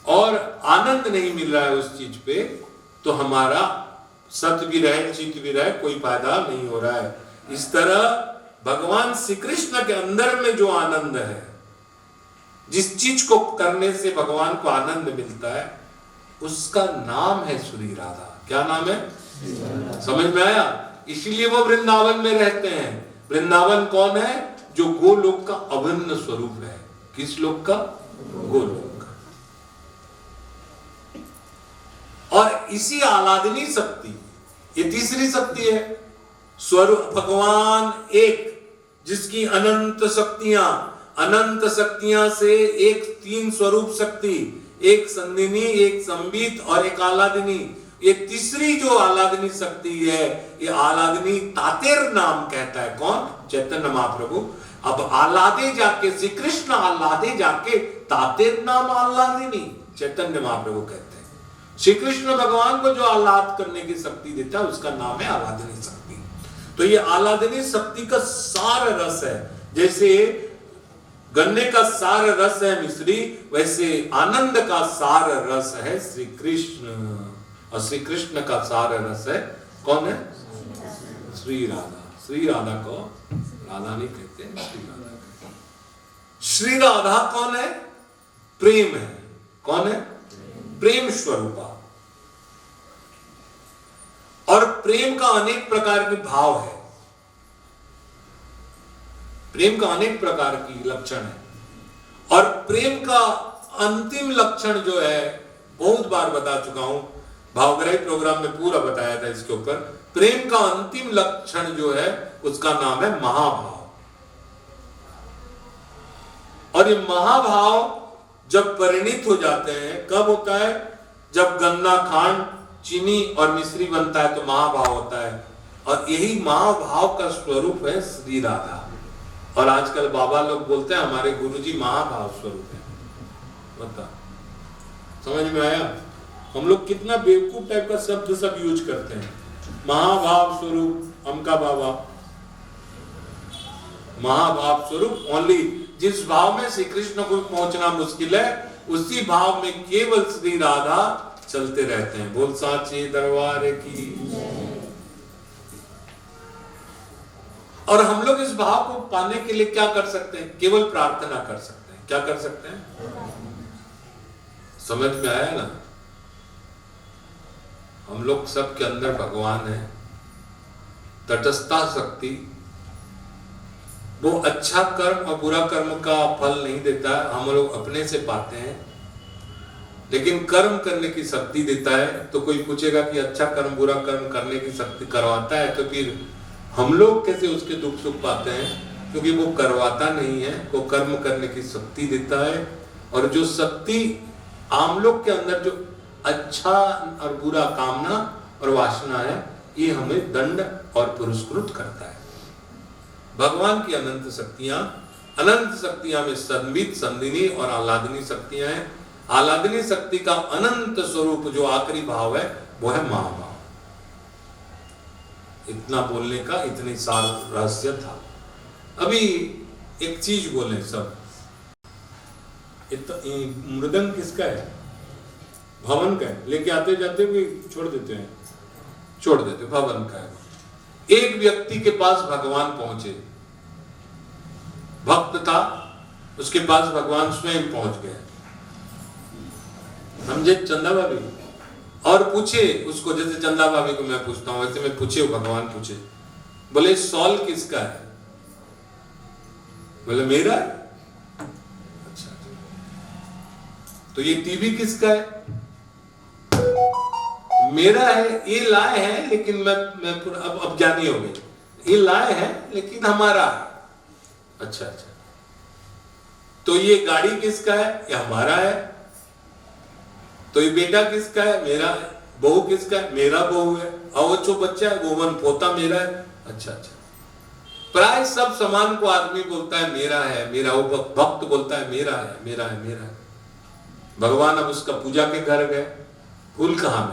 और आनंद नहीं मिल रहा है उस चीज पे, तो हमारा सत्य भी रहे चित्त भी रहे, कोई फायदा नहीं हो रहा है। इस तरह भगवान श्री कृष्ण के अंदर में जो आनंद है, जिस चीज को करने से भगवान को आनंद मिलता है, उसका नाम है श्री राधा। क्या नाम है? समझ में आया? इसीलिए वो वृंदावन में रहते हैं। वृंदावन कौन है? जो गोलोक का अभिन्न स्वरूप है। किस लोक का? गोलोक का। और इसी आह्लादनी शक्ति, ये तीसरी शक्ति है। स्वरूप भगवान एक, जिसकी अनंत शक्तियां से एक तीन स्वरूप शक्ति, एक संदिनी, एक संबित और एक आह्लादनी। ये तीसरी जो आह्लादनी शक्ति है, ये आह्लादनी तातेर नाम कहता है। कौन? चैतन्य महाप्रभु। अब आह्लादे जाके, श्री कृष्ण आह्लादे जाके तातेर नाम आह्लादिनी, चैतन्य महाप्रभु कहते हैं। श्री कृष्ण भगवान को जो आह्लाद करने की शक्ति देता है, उसका नाम है आह्लादनी शक्ति। तो ये आह्लादनी शक्ति का सार रस है। जैसे गन्ने का सार रस है मिश्री, वैसे आनंद का सार रस है श्री कृष्ण। और श्री कृष्ण का सार रस है कौन है? श्री राधा। श्री राधा को राधा नहीं कहते, श्री राधा कहते हैं। श्री राधा कौन है? प्रेम है। कौन है? प्रेम स्वरूपा। और प्रेम का अनेक प्रकार के भाव है, प्रेम का अनेक प्रकार की लक्षण है। और प्रेम का अंतिम लक्षण जो है, बहुत बार बता चुका हूं, भावग्राही प्रोग्राम में पूरा बताया था इसके ऊपर। प्रेम का अंतिम लक्षण जो है, उसका नाम है महाभाव। और ये महाभाव जब परिणित हो जाते हैं, कब होता है? जब गन्ना, खांड, चीनी और मिश्री बनता है तो महाभाव होता है। और यही महाभाव का स्वरूप है श्री राधा। और आजकल बाबा लोग बोलते हैं हमारे गुरुजी महाभाव स्वरूप है। बता, समझ में आया? हम लोग कितना बेवकूफ टाइप का शब्द सब यूज करते हैं। महाभाव स्वरूप अमका बाबा, महाभाव स्वरूप ओनली, जिस भाव में श्री कृष्ण को पहुंचना मुश्किल है उसी भाव में केवल श्री राधा चलते रहते हैं। बोल साचे दरबार की। और हम लोग इस भाव को पाने के लिए क्या कर सकते हैं? केवल प्रार्थना कर सकते हैं। क्या कर सकते हैं? समझ में आया ना? हम लोग सबके अंदर भगवान है। तटस्थता शक्ति वो अच्छा कर्म और बुरा कर्म का फल नहीं देता है, हम लोग अपने से पाते हैं, लेकिन कर्म करने की शक्ति देता है। तो कोई पूछेगा कि अच्छा कर्म बुरा कर्म करने की शक्ति करवाता है, तो फिर हम लोग कैसे उसके दुख सुख पाते हैं? क्योंकि वो करवाता नहीं है, वो कर्म करने की शक्ति देता है। और जो शक्ति आम लोग के अंदर जो अच्छा और बुरा कामना और वासना है, ये हमें दंड और पुरस्कृत करता है। भगवान की अनंत शक्तियां में संवित, संदिनी और आह्लादनी शक्तियां हैं। आह्लादनी शक्ति का अनंत स्वरूप जो आखिरी भाव है वो है महाभाव। इतना बोलने का इतनी सार रहस्य था। अभी एक चीज बोले सब, मृदंग किसका है? भवन का है। लेके आते जाते भी छोड़ देते हैं, भवन का है। एक व्यक्ति के पास भगवान पहुंचे, भक्त था, उसके पास भगवान स्वयं पहुंच गए, समझे चंदा भाभी, और पूछे उसको, जैसे चंदा भाभी को मैं पूछता हूं वैसे मैं पूछे, भगवान पूछे, बोले सॉल किसका है? बोले मेरा है। अच्छा, तो ये टीवी किसका है? मेरा है। ये लाए हैं लेकिन मैं अब ज्ञानी हो गई, ये लाए हैं लेकिन हमारा है। अच्छा, तो ये गाड़ी किसका है? ये हमारा है। तो ये बेटा किसका है? मेरा है। बहू किसका है? मेरा बहू है। और वो जो बच्चा है गोवन पोता मेरा है। अच्छा, प्राय सब समान को आदमी बोलता है मेरा है, मेरा। वो भक्त बोलता है मेरा है, मेरा है, मेरा है। भगवान अब उसका पूजा के घर गए, भूल कहा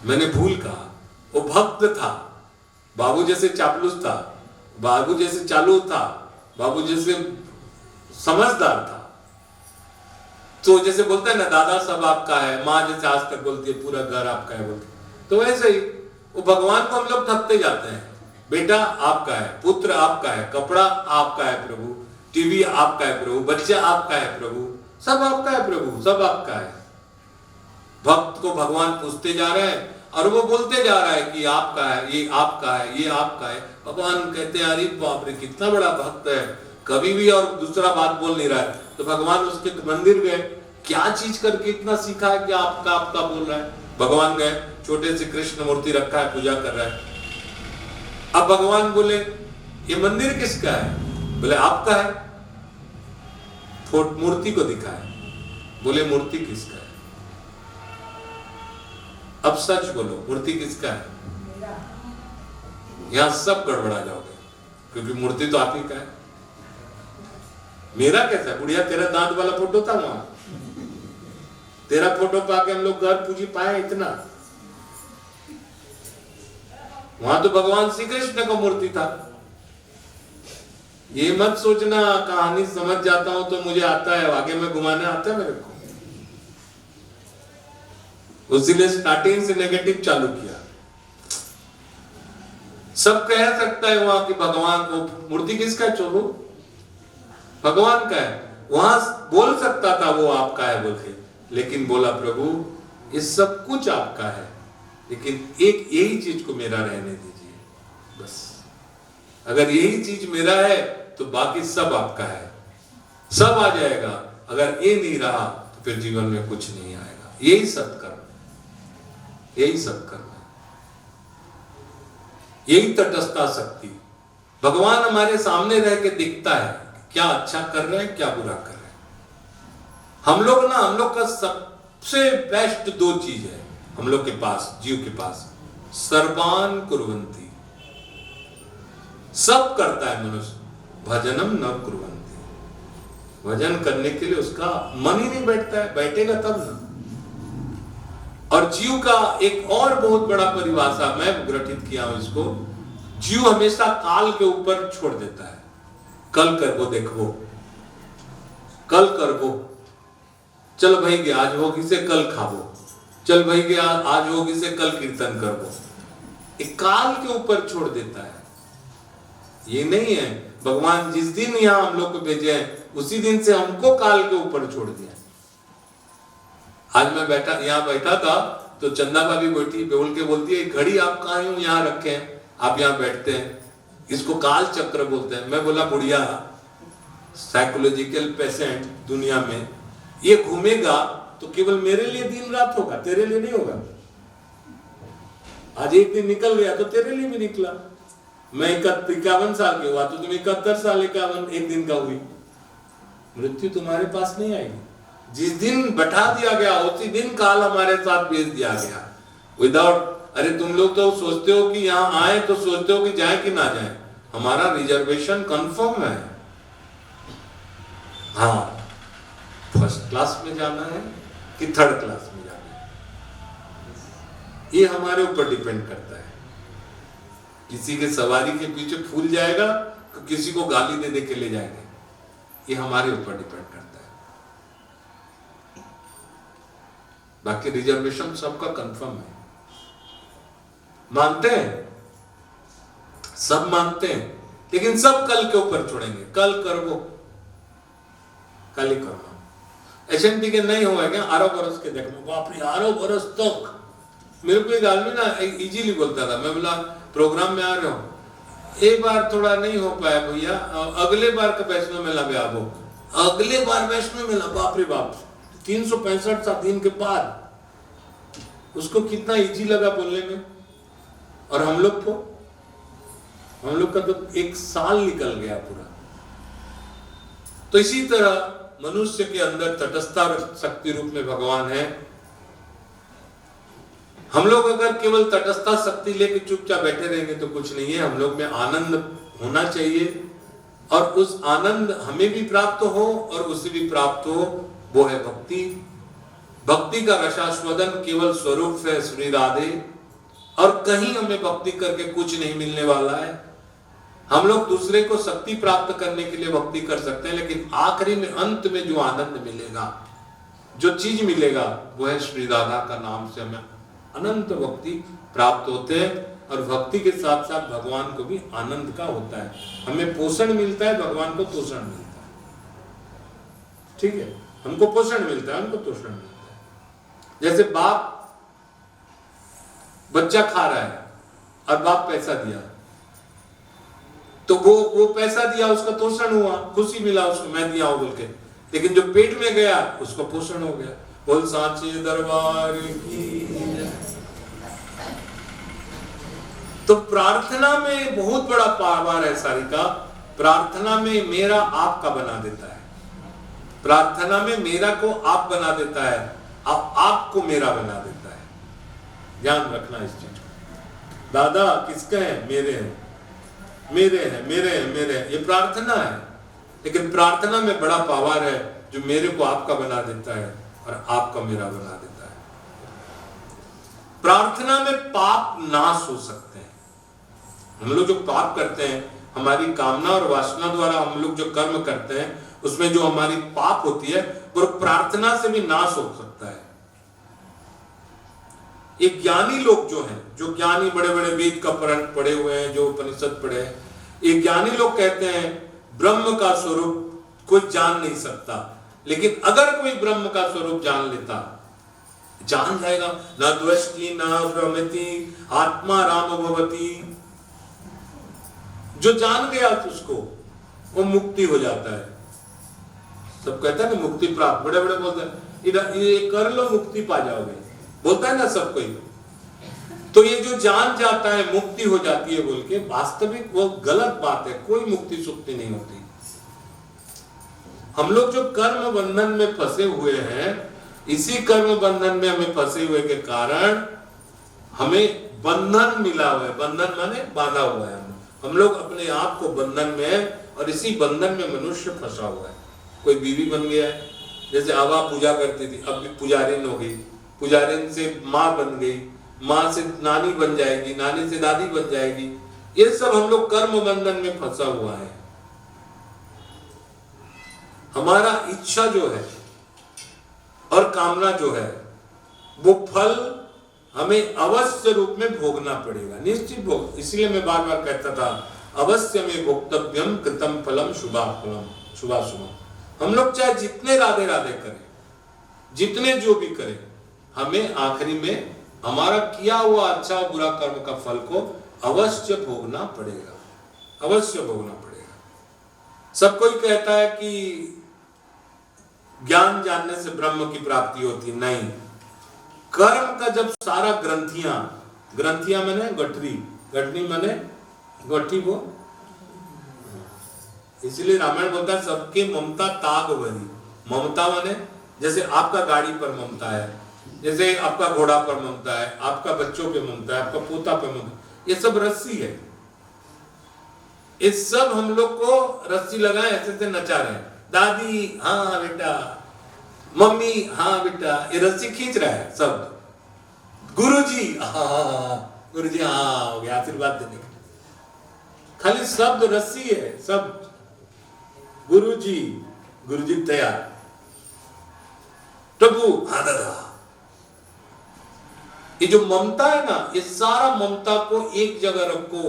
मैंने भूल कहा। वो भक्त था, बाबू जैसे चापलूस था, बाबू जैसे चालू था, बाबू जैसे समझदार था। तो जैसे बोलता है ना दादा सब आपका है, माँ जैसे आज तक बोलती है पूरा घर आपका है बोलती, तो वैसे ही वो भगवान को हम लोग थकते जाते हैं। बेटा आपका है, पुत्र आपका है, कपड़ा आपका है प्रभु, टीवी आपका है प्रभु, बच्चा आपका है प्रभु, सब आपका है प्रभु, सब आपका है। भक्त को भगवान पूछते जा रहे हैं और वो बोलते जा रहा है कि आपका है, ये आपका है, ये आपका है। भगवान कहते हैं अरे बाप रे कितना बड़ा भक्त है, कभी भी और दूसरा बात बोल नहीं रहा है। तो भगवान उसके मंदिर गए, क्या चीज करके इतना सीखा है कि आपका आपका बोल रहा है। भगवान गए, छोटे से कृष्ण मूर्ति रखा है, पूजा कर रहा है। अब भगवान बोले ये मंदिर किसका है? बोले आपका है। मूर्ति को दिखाया, बोले मूर्ति किसका है? अब सच बोलो, मूर्ति किसका है? यहां सब गड़बड़ा जाओगे, क्योंकि मूर्ति तो आप ही का है। मेरा कैसा है? बुढ़िया तेरा दांत वाला फोटो था वहां, तेरा फोटो पाके हम लोग घर पूजी पाए इतना। वहां तो भगवान श्री कृष्ण का मूर्ति था। ये मत सोचना कहानी समझ जाता हूं तो मुझे आता है, आगे में घुमाने आता है मेरे को। उसीलिए स्टार्टिंग से नेगेटिव चालू किया। सब कह सकता है वहां कि भगवान को मूर्ति किसका है? चलो भगवान का है। वहां बोल सकता था वो आपका है बोल के, लेकिन बोला प्रभु ये सब कुछ आपका है, लेकिन एक यही चीज को मेरा रहने दीजिए बस। अगर यही चीज मेरा है तो बाकी सब आपका है, सब आ जाएगा। अगर ये नहीं रहा तो फिर जीवन में कुछ नहीं आएगा। यही सत्कर्म, यही सत्कर्म है, यही तटस्थता शक्ति। भगवान हमारे सामने रह के दिखता है क्या अच्छा कर रहे हैं, क्या बुरा कर रहे हैं। हम लोग का सबसे बेस्ट दो चीज है हम लोग के पास, जीव के पास, सर्वान कुर्वन्ति, सब करता है मनुष्य, भजनम न कुर्वन्ति। भजन करने के लिए उसका मन ही नहीं बैठता है, बैठेगा तब ना। और जीव का एक और बहुत बड़ा परिभाषा मैं ग्रथित किया हूं इसको, जीव हमेशा काल के ऊपर छोड़ देता है। कल करबो देखो, कल करबो, चल भाई गया आज होगी से कल खाबो, चल भाई गया आज होगी से कल कीर्तन करबो, एक काल के ऊपर छोड़ देता है। ये नहीं है भगवान जिस दिन यहां हम लोग को भेजे हैं उसी दिन से हमको काल के ऊपर छोड़ दिया। आज मैं यहां बैठा था तो चंदा भाभी बैठी बोल के बोलती है घड़ी आप कहाँ यहाँ रखे हैं, आप यहाँ बैठते हैं, इसको काल चक्र बोलते हैं। मैं बोला बुढ़िया साइकोलॉजिकल पेशेंट दुनिया में ये घूमेगा तो केवल मेरे लिए दिन रात होगा, तेरे लिए नहीं होगा। आज एक दिन निकल गया तो तेरे लिए भी निकला। मैं 51 साल के हुआ तो तुम 71 साल 51 एक दिन का हुई। मृत्यु तुम्हारे पास नहीं आएगी। जिस दिन बैठा दिया गया उसी दिन काल हमारे साथ भेज दिया गया विदाउट। अरे तुम लोग तो सोचते हो कि यहाँ आए तो सोचते हो कि जाए कि ना जाए, हमारा रिजर्वेशन कंफर्म है। हाँ, फर्स्ट क्लास में जाना है कि थर्ड क्लास में जाना है, ये हमारे ऊपर डिपेंड करता है। किसी के सवारी के पीछे फूल जाएगा तो किसी को गाली दे दे के ले जाएंगे, ये हमारे ऊपर डिपेंड करता है। बाकी रिजर्वेशन सबका कंफर्म है। मानते हैं, सब मानते हैं, लेकिन सब कल के ऊपर छोड़ेंगे। कल करबो, कल ही करना। एसएनपी के नहीं हुआ क्या 12 बरस के, देखो बाप रे 12 बरस तक। मेरे को एक आदमी ना इजीली बोलता था, मैं बोला प्रोग्राम में आ रहे हो, एक बार थोड़ा नहीं हो पाया भैया, अगले बार का वैष्णो मेला में आवो। अगले बार वैष्णो मेला, बाप रे बाप, 365 दिन के बाद उसको कितना इजी लगा बोलने में। और हम लोग का तो 1 साल निकल गया पूरा। तो इसी तरह मनुष्य के अंदर तटस्था शक्ति रूप में भगवान है। हम लोग अगर केवल तटस्था शक्ति लेके चुपचाप बैठे रहेंगे तो कुछ नहीं है। हम लोग में आनंद होना चाहिए और उस आनंद हमें भी प्राप्त हो और उसे भी प्राप्त हो, वो है भक्ति। भक्ति का रसास्वादन केवल स्वरूप है श्री राधे, और कहीं हमें भक्ति करके कुछ नहीं मिलने वाला है। हम लोग दूसरे को शक्ति प्राप्त करने के लिए भक्ति कर सकते हैं, लेकिन आखिरी में अंत में जो आनंद मिलेगा, जो चीज मिलेगा, वो है श्री राधा का नाम से हमें अनंत भक्ति प्राप्त होते हैं। और भक्ति के साथ साथ भगवान को भी आनंद का होता है। हमें पोषण मिलता है, भगवान को तोषण मिलता है। ठीक है, हमको पोषण मिलता है, उनको तोषण मिलता है। जैसे बाप बच्चा खा रहा है और बाप पैसा दिया, तो वो पैसा दिया, उसका तोषण हुआ, खुशी मिला उसको, मैं दिया हूं बोल के। लेकिन जो पेट में गया उसको पोषण हो गया। बोल सांचे दरबार की। तो प्रार्थना में बहुत बड़ा पावर है सारिका। प्रार्थना में मेरा आपका बना देता है, प्रार्थना में मेरा को आप बना देता है, आपको मेरा बना देता है। ध्यान रखना इस चीज को। दादा किसके हैं? मेरे हैं, मेरे हैं, मेरे हैं, मेरे हैं, ये प्रार्थना है। लेकिन प्रार्थना में बड़ा पावर है जो मेरे को आपका बना देता है और आपका मेरा बना देता है। प्रार्थना में पाप नाश हो सकते हैं। हम लोग जो पाप करते हैं, हमारी कामना और वासना द्वारा हम लोग जो कर्म करते हैं, उसमें जो हमारी पाप होती है वो प्रार्थना से भी नाश हो सकता है। ये ज्ञानी लोग जो हैं, जो ज्ञानी बड़े बड़े वेद का पढ़े हुए हैं, जो उपनिषद पढ़े हैं, ये ज्ञानी लोग कहते हैं ब्रह्म का स्वरूप कोई जान नहीं सकता। लेकिन अगर कोई ब्रह्म का स्वरूप जान लेता, जान जाएगा, न द्वेष्टि न भ्रमति आत्मा राम भवति। जो जान गया उसको, वो मुक्ति हो जाता है। सब कहता है ना मुक्ति प्राप्त, बड़े बड़े बोलते हैं ये कर लो मुक्ति पा जाओगे, बोलता है ना सब कोई। तो ये जो जान जाता है मुक्ति हो जाती है बोल के, वास्तविक वो गलत बात है। कोई मुक्ति सुक्ति नहीं होती। हम लोग जो कर्म बंधन में फंसे हुए हैं, इसी कर्म बंधन में हमें फंसे हुए के कारण हमें बंधन मिला हुआ है। बंधन माने बांधा हुआ है। हम लोग अपने आप को बंधन में है और इसी बंधन में मनुष्य फंसा हुआ है। कोई बीवी बन गया है। जैसे हवा पूजा करती थी, अब भी पुजारिन हो गई, पुजारिन से माँ बन गई, माँ से नानी बन जाएगी, नानी से दादी बन जाएगी। ये सब हम लोग कर्म बंधन में फंसा हुआ है। हमारा इच्छा जो है और कामना जो है वो फल हमें अवश्य रूप में भोगना पड़ेगा, निश्चित भोग। इसलिए मैं बार बार कहता था, अवश्य में भोक्तव्यम कृतम फलम शुभाफलम शुभाशुभम। हम लोग चाहे जितने राधे राधे करें, जितने जो भी करें, हमें आखिरी में हमारा किया हुआ अच्छा और बुरा कर्म का फल को अवश्य भोगना पड़ेगा, अवश्य भोगना पड़ेगा। सब कोई कहता है कि ज्ञान जानने से ब्रह्म की प्राप्ति होती, नहीं। कर्म का जब सारा ग्रंथियां माने गठनी माने गठी वो, इसलिए रामायण बोलता है सबके ममता ताग भरी। ममता माने जैसे आपका गाड़ी पर ममता है, जैसे आपका घोड़ा पर ममता है, आपका बच्चों पे ममता है, आपका पोता पे ममता, ये सब रस्सी है। इस सब हम लोग को रस्सी लगाए ऐसे से नचा रहे हैं। दादी हाँ बेटा, मम्मी हाँ बेटा, ये रस्सी खींच रहा है सब। गुरुजी हाँ, गुरुजी हाँ हो गया, आशीर्वाद देने के लिए खाली शब्द रस्सी है सब। गुरुजी, गुरुजी तैयार, टप्पू हाँ दादा। ये जो ममता है ना, ये सारा ममता को एक जगह रखो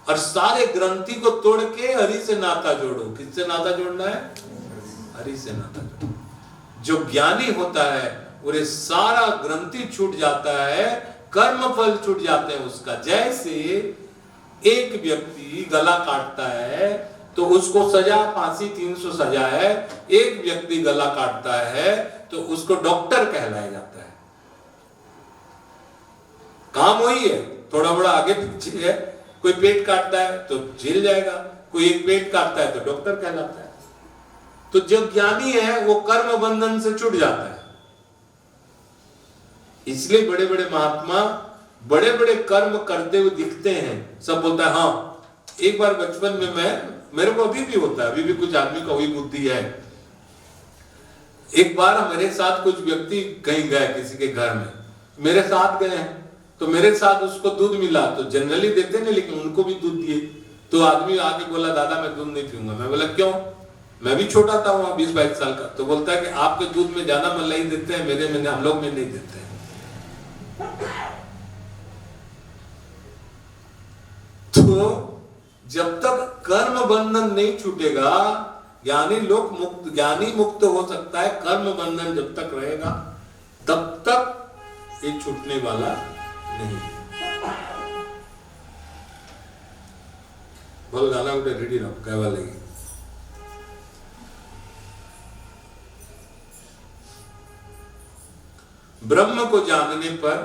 और सारे ग्रंथि को तोड़ के हरि से नाता जोड़ो। किससे नाता जोड़ना है? हरि से नाता जोड़ो। जो ज्ञानी होता है वो सारा ग्रंथि छूट जाता है, कर्म फल छूट जाते हैं उसका। जैसे एक व्यक्ति गला काटता है तो उसको सजा फांसी 300 सजा है, एक व्यक्ति गला काटता है तो उसको डॉक्टर कहलाया जाता है। काम वही है, थोड़ा बड़ा आगे पीछे है। कोई पेट काटता है तो जेल जाएगा, कोई एक पेट काटता है तो डॉक्टर कहलाता है। तो जो ज्ञानी है वो कर्म बंधन से छूट जाता है। इसलिए बड़े बड़े महात्मा बड़े बड़े कर्म करते हुए दिखते हैं। सब बोलता है हाँ। एक बार बचपन में मेरे को अभी भी होता है, अभी भी कुछ आदमी का वही बुद्धि है। एक बार मेरे साथ कुछ व्यक्ति कहीं गए किसी के घर में, मेरे साथ गए हैं तो मेरे साथ उसको दूध मिला तो जनरली देते नहीं, लेकिन उनको भी दूध दिए। तो आदमी आके बोला दादा मैं दूध नहीं पीऊंगा। मैं बोला क्यों? मैं भी छोटा था वहां 20-22 साल का। तो बोलता है कि आपके दूध में ज्यादा मलाई देते हैं, मेरे में हम लोग में नहीं देते हैं। तो जब तक कर्म बंधन नहीं छूटेगा, ज्ञानी मुक्त हो सकता है। कर्म बंधन जब तक रहेगा तब तक ये छूटने वाला नहीं। बोल गाना उठे रेडी रहो, कहवा लगी। ब्रह्म को जानने पर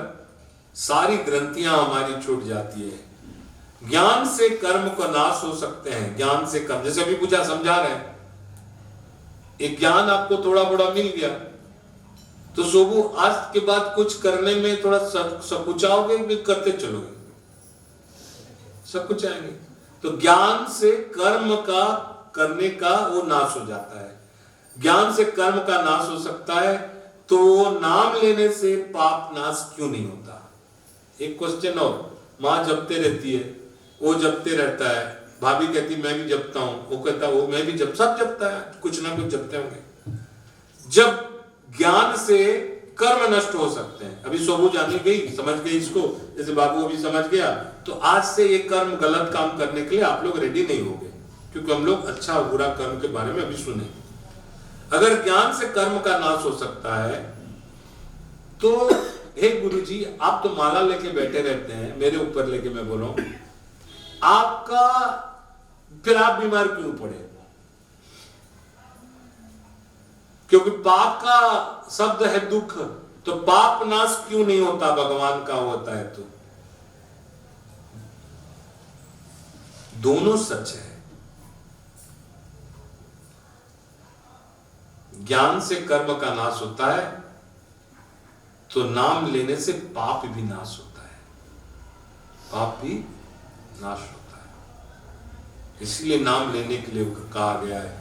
सारी ग्रंथियां हमारी छूट जाती है। ज्ञान से कर्म को नाश हो सकते हैं, ज्ञान से कर्म। जैसे अभी पूजा समझा रहे हैं, एक ज्ञान आपको थोड़ा बड़ा मिल गया तो सोबू आज के बाद कुछ करने में थोड़ा सकुचाओगे भी, करते चलोगे, सकुचाएंगे। तो ज्ञान से कर्म का करने का वो नाश हो जाता है। ज्ञान से कर्म का नाश हो सकता है तो नाम लेने से पाप नाश क्यों नहीं होता? एक क्वेश्चन और, माँ जपते रहती है, वो जपते रहता है, भाभी कहती मैं भी जपता हूं, वो कहता वो मैं भी सब जपता है, कुछ ना कुछ जपते होंगे। जब ज्ञान से कर्म नष्ट हो सकते हैं। अभी सोबू जानी गई, समझ गई इसको, जैसे बाबू अभी समझ गया, तो आज से ये कर्म गलत काम करने के लिए आप लोग रेडी नहीं होंगे, क्योंकि हम लोग अच्छा और बुरा कर्म के बारे में अभी सुने। अगर ज्ञान से कर्म का नाश हो सकता है तो हे गुरुजी आप तो माला लेके बैठे रहते हैं, मेरे ऊपर लेके मैं बोलूं, आपका फिर आप बीमार क्यों पड़े? क्योंकि पाप का शब्द है दुख, तो पाप नाश क्यों नहीं होता? भगवान का होता है तो दोनों सच है। ज्ञान से कर्म का नाश होता है तो नाम लेने से पाप भी नाश होता है, पाप भी नाश होता है। इसलिए नाम लेने के लिए कहा गया है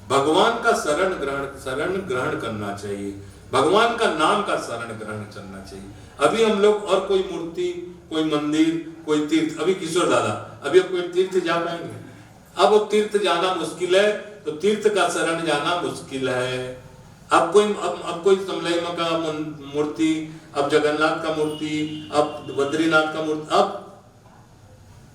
भगवान का शरण ग्रहण करना चाहिए, भगवान का नाम का शरण ग्रहण करना चाहिए। अभी हम लोग और कोई मूर्ति, कोई मंदिर, कोई तीर्थ, अभी किशोर दादा अभी अब कोई तीर्थ जा पाएंगे? अब तीर्थ जाना मुश्किल है, तो तीर्थ का शरण जाना मुश्किल है। अब कोई समलई मां का मूर्ति, अब जगन्नाथ का मूर्ति, अब बद्रीनाथ का मूर्ति,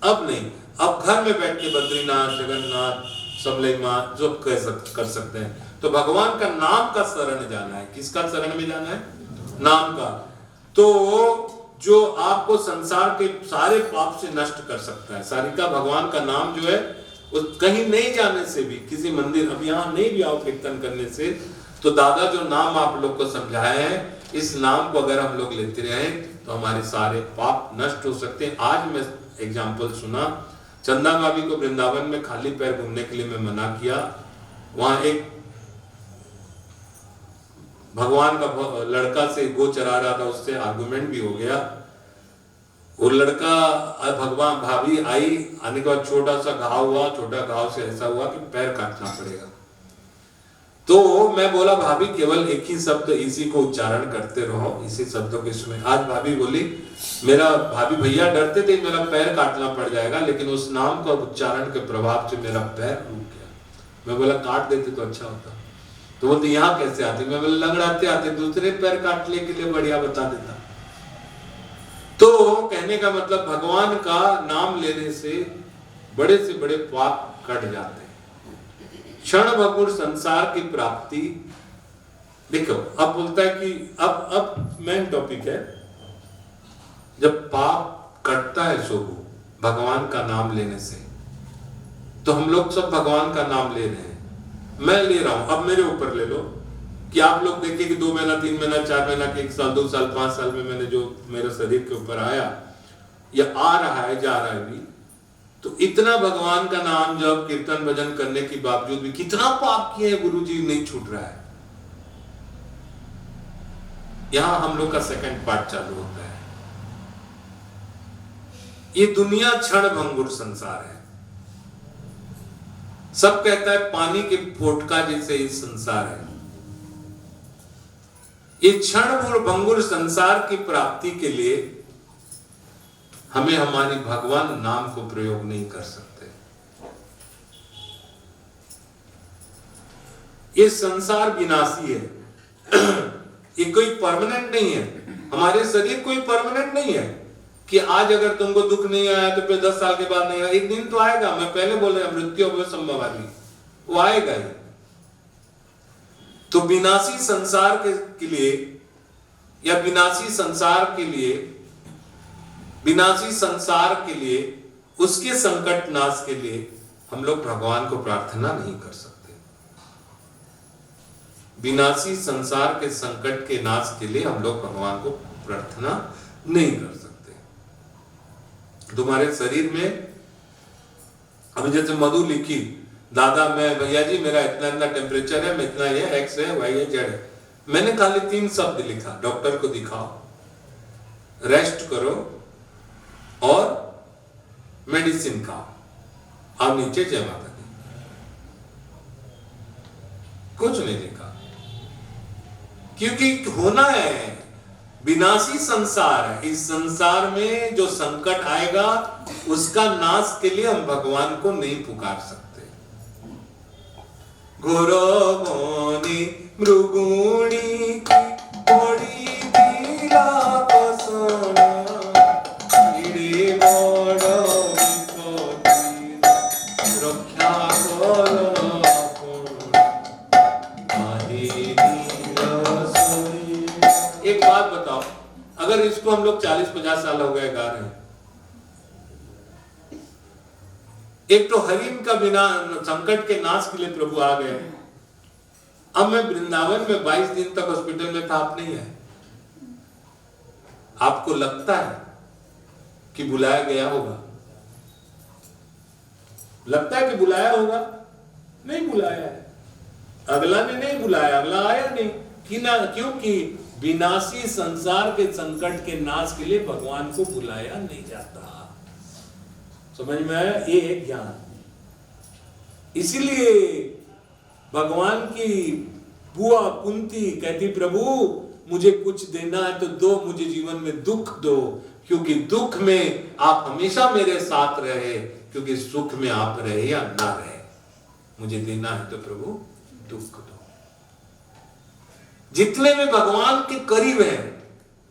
अब नहीं, अब घर में बैठ के बद्रीनाथ, जगन्नाथ, समलई मां जो कर सकते हैं। तो भगवान का नाम का शरण जाना है। किसका शरण में जाना है? नाम का। तो जो आपको संसार के सारे पाप से नष्ट कर सकता है, सारिका भगवान का नाम जो है, उस कहीं नहीं जाने से भी, किसी मंदिर, अब यहाँ नहीं भी आओ कीर्तन करने से, तो दादा जो नाम आप लोग को समझाए हैं, इस नाम को अगर हम लोग लेते रहे तो हमारे सारे पाप नष्ट हो सकते हैं। आज मैं एग्जाम्पल सुना, चंदा भाभी को वृंदावन में खाली पैर घूमने के लिए मैं मना किया। वहां एक भगवान का लड़का से गो चरा रहा था, उससे आर्गुमेंट भी हो गया। वो लड़का, भगवान भाभी आई, आने के बाद छोटा सा घाव हुआ, छोटा घाव से ऐसा हुआ कि पैर काटना पड़ेगा। तो मैं बोला भाभी केवल एक ही शब्द इसी को उच्चारण करते रहो, इसी शब्दों के सुने। आज भाभी बोली, मेरा भाभी भैया डरते थे मेरा पैर काटना पड़ जाएगा, लेकिन उस नाम का उच्चारण के प्रभाव से मेरा पैर रुक गया। मैं बोला काट देते तो अच्छा होता। तो बोलते यहाँ कैसे आते? मैं बोला लंगड़ाते आते, दूसरे पैर काटने के लिए बढ़िया बता देता। तो कहने का मतलब भगवान का नाम लेने से बड़े से बड़े पाप कट जाते हैं। क्षण भंगुर संसार की प्राप्ति। देखो अब बोलता है कि अब मेन टॉपिक है, जब पाप कटता है शोभू भगवान का नाम लेने से, तो हम लोग सब भगवान का नाम ले रहे हैं, मैं ले रहा हूं। अब मेरे ऊपर ले लो कि आप लोग देखिए कि 2 महीना, 3 महीना, 4 महीना, 1 साल, 2 साल, 5 साल में मैंने जो मेरे शरीर के ऊपर आया या आ रहा है, जा रहा है भी, तो इतना भगवान का नाम जब कीर्तन भजन करने के बावजूद भी कितना पाप किए हैं गुरुजी, नहीं छूट रहा है। यहां हम लोग का सेकंड पार्ट चालू होता है। ये दुनिया क्षण भंगुर संसार है। सब कहता है पानी के फोटका जैसे ही संसार है। ये क्षण भंगुर संसार की प्राप्ति के लिए हमें हमारी भगवान नाम को प्रयोग नहीं कर सकते। ये संसार विनाशी है, ये कोई परमानेंट नहीं है। हमारे शरीर कोई परमानेंट नहीं है कि आज अगर तुमको दुख नहीं आया तो फिर 10 साल के बाद नहीं आया। एक दिन तो आएगा। मैं पहले बोल रहा, मृत्यु संभवामी, वो आएगा ही। तो विनाशी संसार के लिए या विनाशी संसार के लिए, विनाशी संसार के लिए, उसके संकट नाश के लिए हम लोग भगवान को प्रार्थना नहीं कर सकते। विनाशी संसार के संकट के नाश के लिए हम लोग भगवान को प्रार्थना नहीं कर सकते। तुम्हारे शरीर में अभी जैसे मधु लिखी, दादा मैं भैया जी मेरा इतना इतना टेम्परेचर है, मैं इतना ये एक्स है, वाई है, जेड है। मैंने खाली 3 शब्द लिखा, डॉक्टर को दिखाओ, रेस्ट करो और मेडिसिन खाओ और नीचे जय माता दी। कुछ नहीं लिखा, क्योंकि होना है, विनाशी संसार है। इस संसार में जो संकट आएगा उसका नाश के लिए हम भगवान को नहीं पुकार सकते। घोरोनी मृगुणी की बड़ी पीड़ा पसना, कीड़े बड़ विपत्ति रक्षा करो एक बात बताओ, अगर इसको हम लोग 40-50 साल हो गए गा रहे हैं, एक तो हरिम का बिना संकट के नाश के लिए प्रभु आ गए। अब मैं वृंदावन में 22 दिन तक हॉस्पिटल में था, आप नहीं है। आपको लगता है कि बुलाया गया होगा? लगता है कि बुलाया होगा? नहीं बुलाया है। अगला ने नहीं बुलाया, अगला आया नहीं कि ना, क्योंकि विनाशी संसार के संकट के नाश के लिए भगवान को बुलाया नहीं जाता। समझ में आया? ये है ज्ञान। इसीलिए भगवान की बुआ कुंती कहती प्रभु मुझे कुछ देना है तो दो, मुझे जीवन में दुख दो, क्योंकि दुख में आप हमेशा मेरे साथ रहे, क्योंकि सुख में आप रहे या ना रहे, मुझे देना है तो प्रभु दुख दो। जितने भी भगवान के करीब हैं,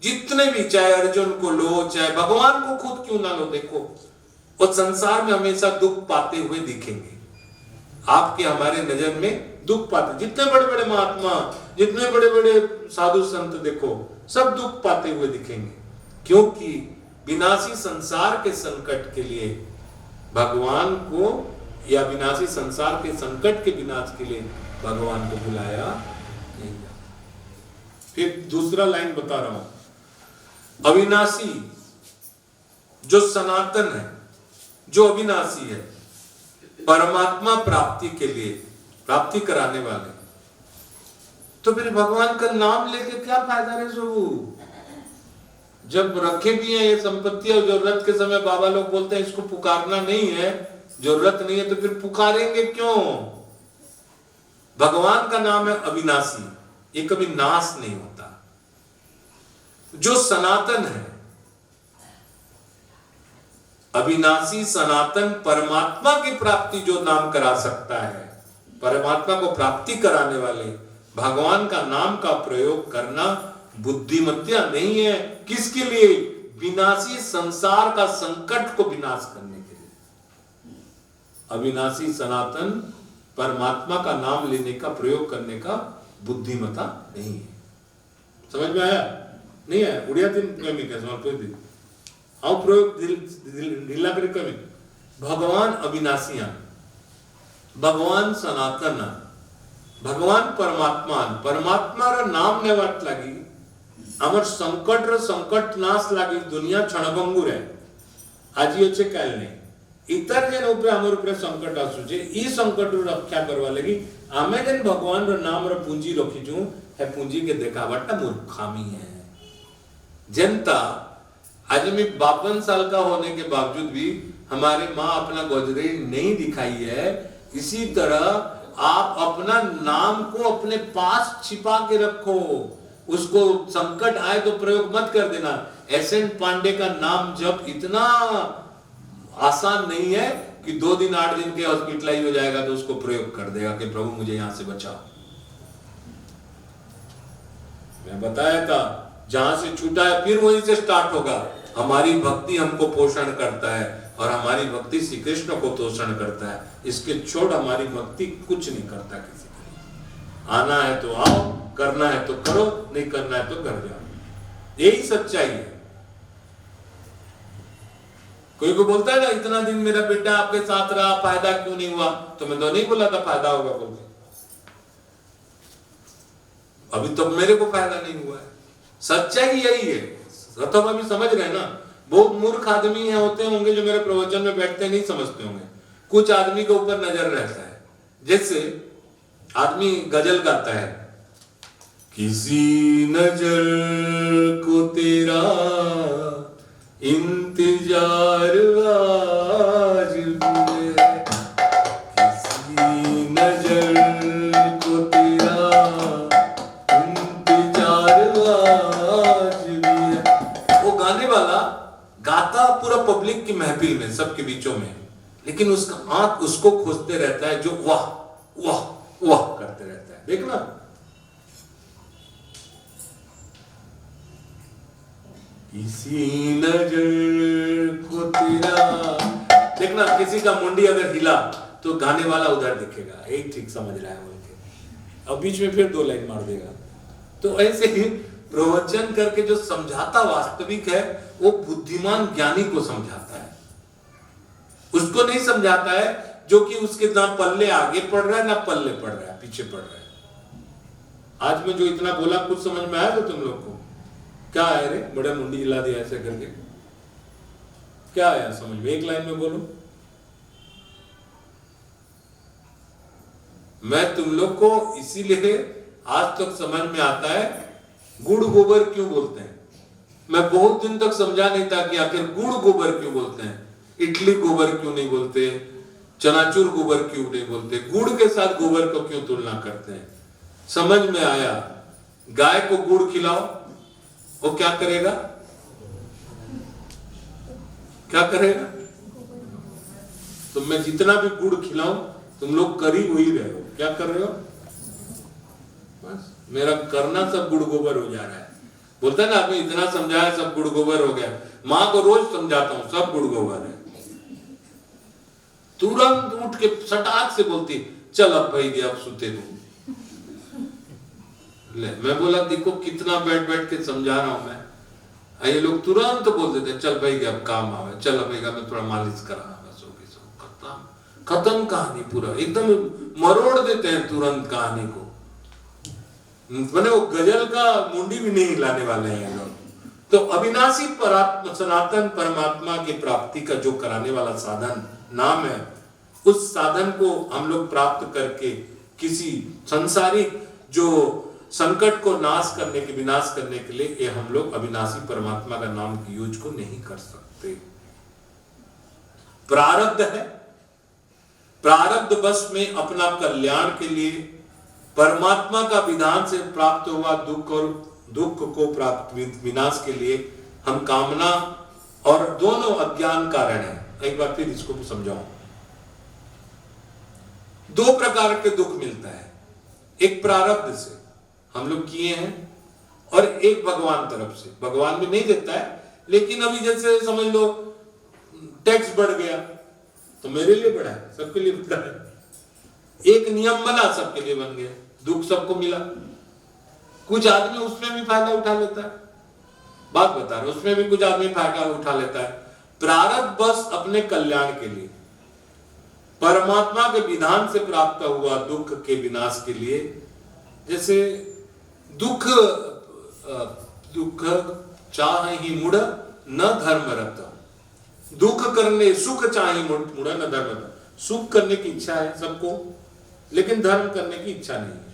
जितने भी, चाहे अर्जुन को लो, चाहे भगवान को खुद क्यों ना लो, देखो वो संसार में हमेशा दुख पाते हुए दिखेंगे। आपके हमारे नजर में दुख पाते, जितने बड़े बड़े महात्मा, जितने बड़े बड़े साधु संत देखो, सब दुख पाते हुए दिखेंगे, क्योंकि विनाशी संसार के संकट के लिए भगवान को, या विनाशी संसार के संकट के विनाश के लिए भगवान को बुलाया नहीं। फिर दूसरा लाइन बता रहा हूं, अविनाशी जो सनातन है, जो अविनाशी है, परमात्मा प्राप्ति के लिए, प्राप्ति कराने वाले, तो फिर भगवान का नाम लेके क्या फायदा रे सबू? जब रखे भी है ये संपत्ति और जरूरत के समय बाबा लोग बोलते हैं इसको पुकारना नहीं है, जरूरत नहीं है, तो फिर पुकारेंगे क्यों? भगवान का नाम है अविनाशी, ये कभी नाश नहीं होता। जो सनातन है, अविनाशी सनातन परमात्मा की प्राप्ति जो नाम करा सकता है, परमात्मा को प्राप्ति कराने वाले भगवान का नाम का प्रयोग करना बुद्धिमत्या नहीं है। किसके लिए? विनाशी संसार का संकट को विनाश करने के लिए। अविनाशी सनातन परमात्मा का नाम लेने का, प्रयोग करने का बुद्धिमता नहीं है। समझ में आया? नहीं आया? उड़िया दिन कमी क्या समझ दिन आओ प्रयोग ढीला कर कमी। भगवान अविनाशिया, भगवान सनातन, भगवान परमात्मा, परमात्मा रा नाम ने वाट लगी आमर संकट रो संकट नाश लगी। दुनिया क्षणभंगुर है, आज अच्छे काल नहीं इतर जन ऊपर आमर ऊपर संकट आसुचे, ई संकट रो रक्षा करवा लगी आमे जन भगवान रो नाम रो पूंजी रखीचू है। पूंजी के देखावटा मूर्खामी है। जनता आज मैं 52 साल का होने के बावजूद भी हमारी माँ अपना गोदरेज नहीं दिखाई है। इसी तरह आप अपना नाम को अपने पास छिपा के रखो, उसको संकट आए तो प्रयोग मत कर देना। एसएन पांडे का नाम जब इतना आसान नहीं है कि 2 दिन 8 दिन के हॉस्पिटलाइज हो जाएगा तो उसको प्रयोग कर देगा कि प्रभु मुझे यहां से बचाओ। मैं बताया था जहां से छूटा है फिर वहीं से स्टार्ट होगा। हमारी भक्ति हमको पोषण करता है और हमारी भक्ति श्री कृष्ण को पोषण करता है। इसके छोड़ हमारी भक्ति कुछ नहीं करता किसी के लिए। आना है तो आओ, करना है तो करो, नहीं करना है तो कर जाओ। यही सच्चाई है। कोई को बोलता है ना इतना दिन मेरा बेटा आपके साथ रहा, फायदा क्यों नहीं हुआ? तो मैं तो नहीं बोला था फायदा होगा बोलते, अभी तो मेरे को फायदा नहीं हुआ है। सच्चाई यही है। तो अभी समझ रहे हैं ना। बहुत मूर्ख आदमी है होते होंगे जो मेरे प्रवचन में बैठते नहीं समझते होंगे। कुछ आदमी के ऊपर नजर रहता है। जैसे आदमी गजल गाता है, किसी नजर को तेरा इंतजार आज भी है, किसी नजर को तेरा इंतजार आज भी है। वो गाने वाला गाता पूरा पब्लिक की महफिल में, सबके बीचों में, लेकिन उसका आंख उसको खोजते रहता है जो वाह वाह वाह करते रहता है। देखना किसी नजर को तेरा, देखना किसी का मुंडी अगर हिला तो गाने वाला उधर दिखेगा, एक ठीक समझ रहा है बोल, अब बीच में फिर 2 लाइन मार देगा। तो ऐसे ही प्रवचन करके जो समझाता वास्तविक है वो बुद्धिमान ज्ञानी को समझाता है, उसको नहीं समझाता है जो कि उसके ना पल्ले आगे पढ़ रहा है ना पल्ले पढ़ रहा है, पीछे पढ़ रहा है। आज मैं जो इतना बोला कुछ समझ में आया तो तुम लोग को क्या आया रे, बड़ा मुंडी हिला दिया ऐसे करके, क्या आया समझ में? एक लाइन में बोलो। मैं तुम लोग को इसीलिए आज तक समझ में आता है गुड़ गोबर क्यों बोलते हैं। मैं बहुत दिन तक समझा नहीं था कि आखिर गुड़ गोबर क्यों बोलते हैं, इडली गोबर क्यों नहीं बोलते, चनाचूर गोबर क्यों नहीं बोलते, गुड़ के साथ गोबर को क्यों तुलना करते हैं? समझ में आया। गाय को गुड़ खिलाओ, वो क्या करेगा? क्या करेगा? तो मैं जितना भी गुड़ खिलाऊं तुम लोग कर ही वही रहे हो। क्या कर रहे हो? बस मेरा करना सब गुड़ गोबर हो जा रहा है। बोलता है ना, आपने इतना समझाया सब गुड़ गोबर हो गया। माँ को रोज समझाता हूं सब गुड़ गोबर है, तुरंत उठ के सटाक से बोलती चल अब भाई गया, अब सुते तू। ले मैं बोला देखो कितना बैठ बैठ के समझा रहा हूं मैं, ये लोग तुरंत बोल देते चल भाई गया, अब काम आवे, चल अब मैं थोड़ा मालिश करा, बस हो गई, सब खत्म कहानी। पूरा एकदम मरोड़ देते हैं तुरंत कहानी को। मैंने वो गजल का मुंडी भी नहीं हिलाने वाले हैं लोग। तो अविनाशी सनातन परमात्मा की प्राप्ति का जो कराने वाला साधन नाम है, उस साधन को हम लोग प्राप्त करके किसी संसारिक जो संकट को नाश करने के विनाश करने के लिए ये हम लोग अविनाशी परमात्मा का नाम की यूज को नहीं कर सकते। प्रारब्ध है, प्रारब्ध बस में अपना कल्याण के लिए परमात्मा का विधान से प्राप्त हुआ दुख और दुख को प्राप्त विनाश के लिए हम कामना, और दोनों अज्ञान कारण है। एक बार फिर इसको समझाऊं। दो प्रकार के दुख मिलता है, एक प्रारब्ध से हम लोग किए हैं और एक भगवान तरफ से। भगवान भी नहीं देता है, लेकिन अभी जैसे समझ लो टैक्स बढ़ गया तो मेरे लिए बढ़ा है, सबके लिए बढ़ा है। एक नियम बना सबके लिए बन गया, दुख सबको मिला। कुछ आदमी उसमें भी फायदा उठा लेता है, बात बता रहे, उसमें भी कुछ आदमी फायदा उठा लेता है। प्रारब्ध बस अपने कल्याण के लिए, परमात्मा के विधान से प्राप्त हुआ दुख के विनाश के लिए। जैसे दुख दुख चाहि मुड़ न धर्मरत, दुख करने सुख चाहि मुड़ न धर्मरत। सुख करने की इच्छा है सबको, लेकिन धर्म करने की इच्छा नहीं है,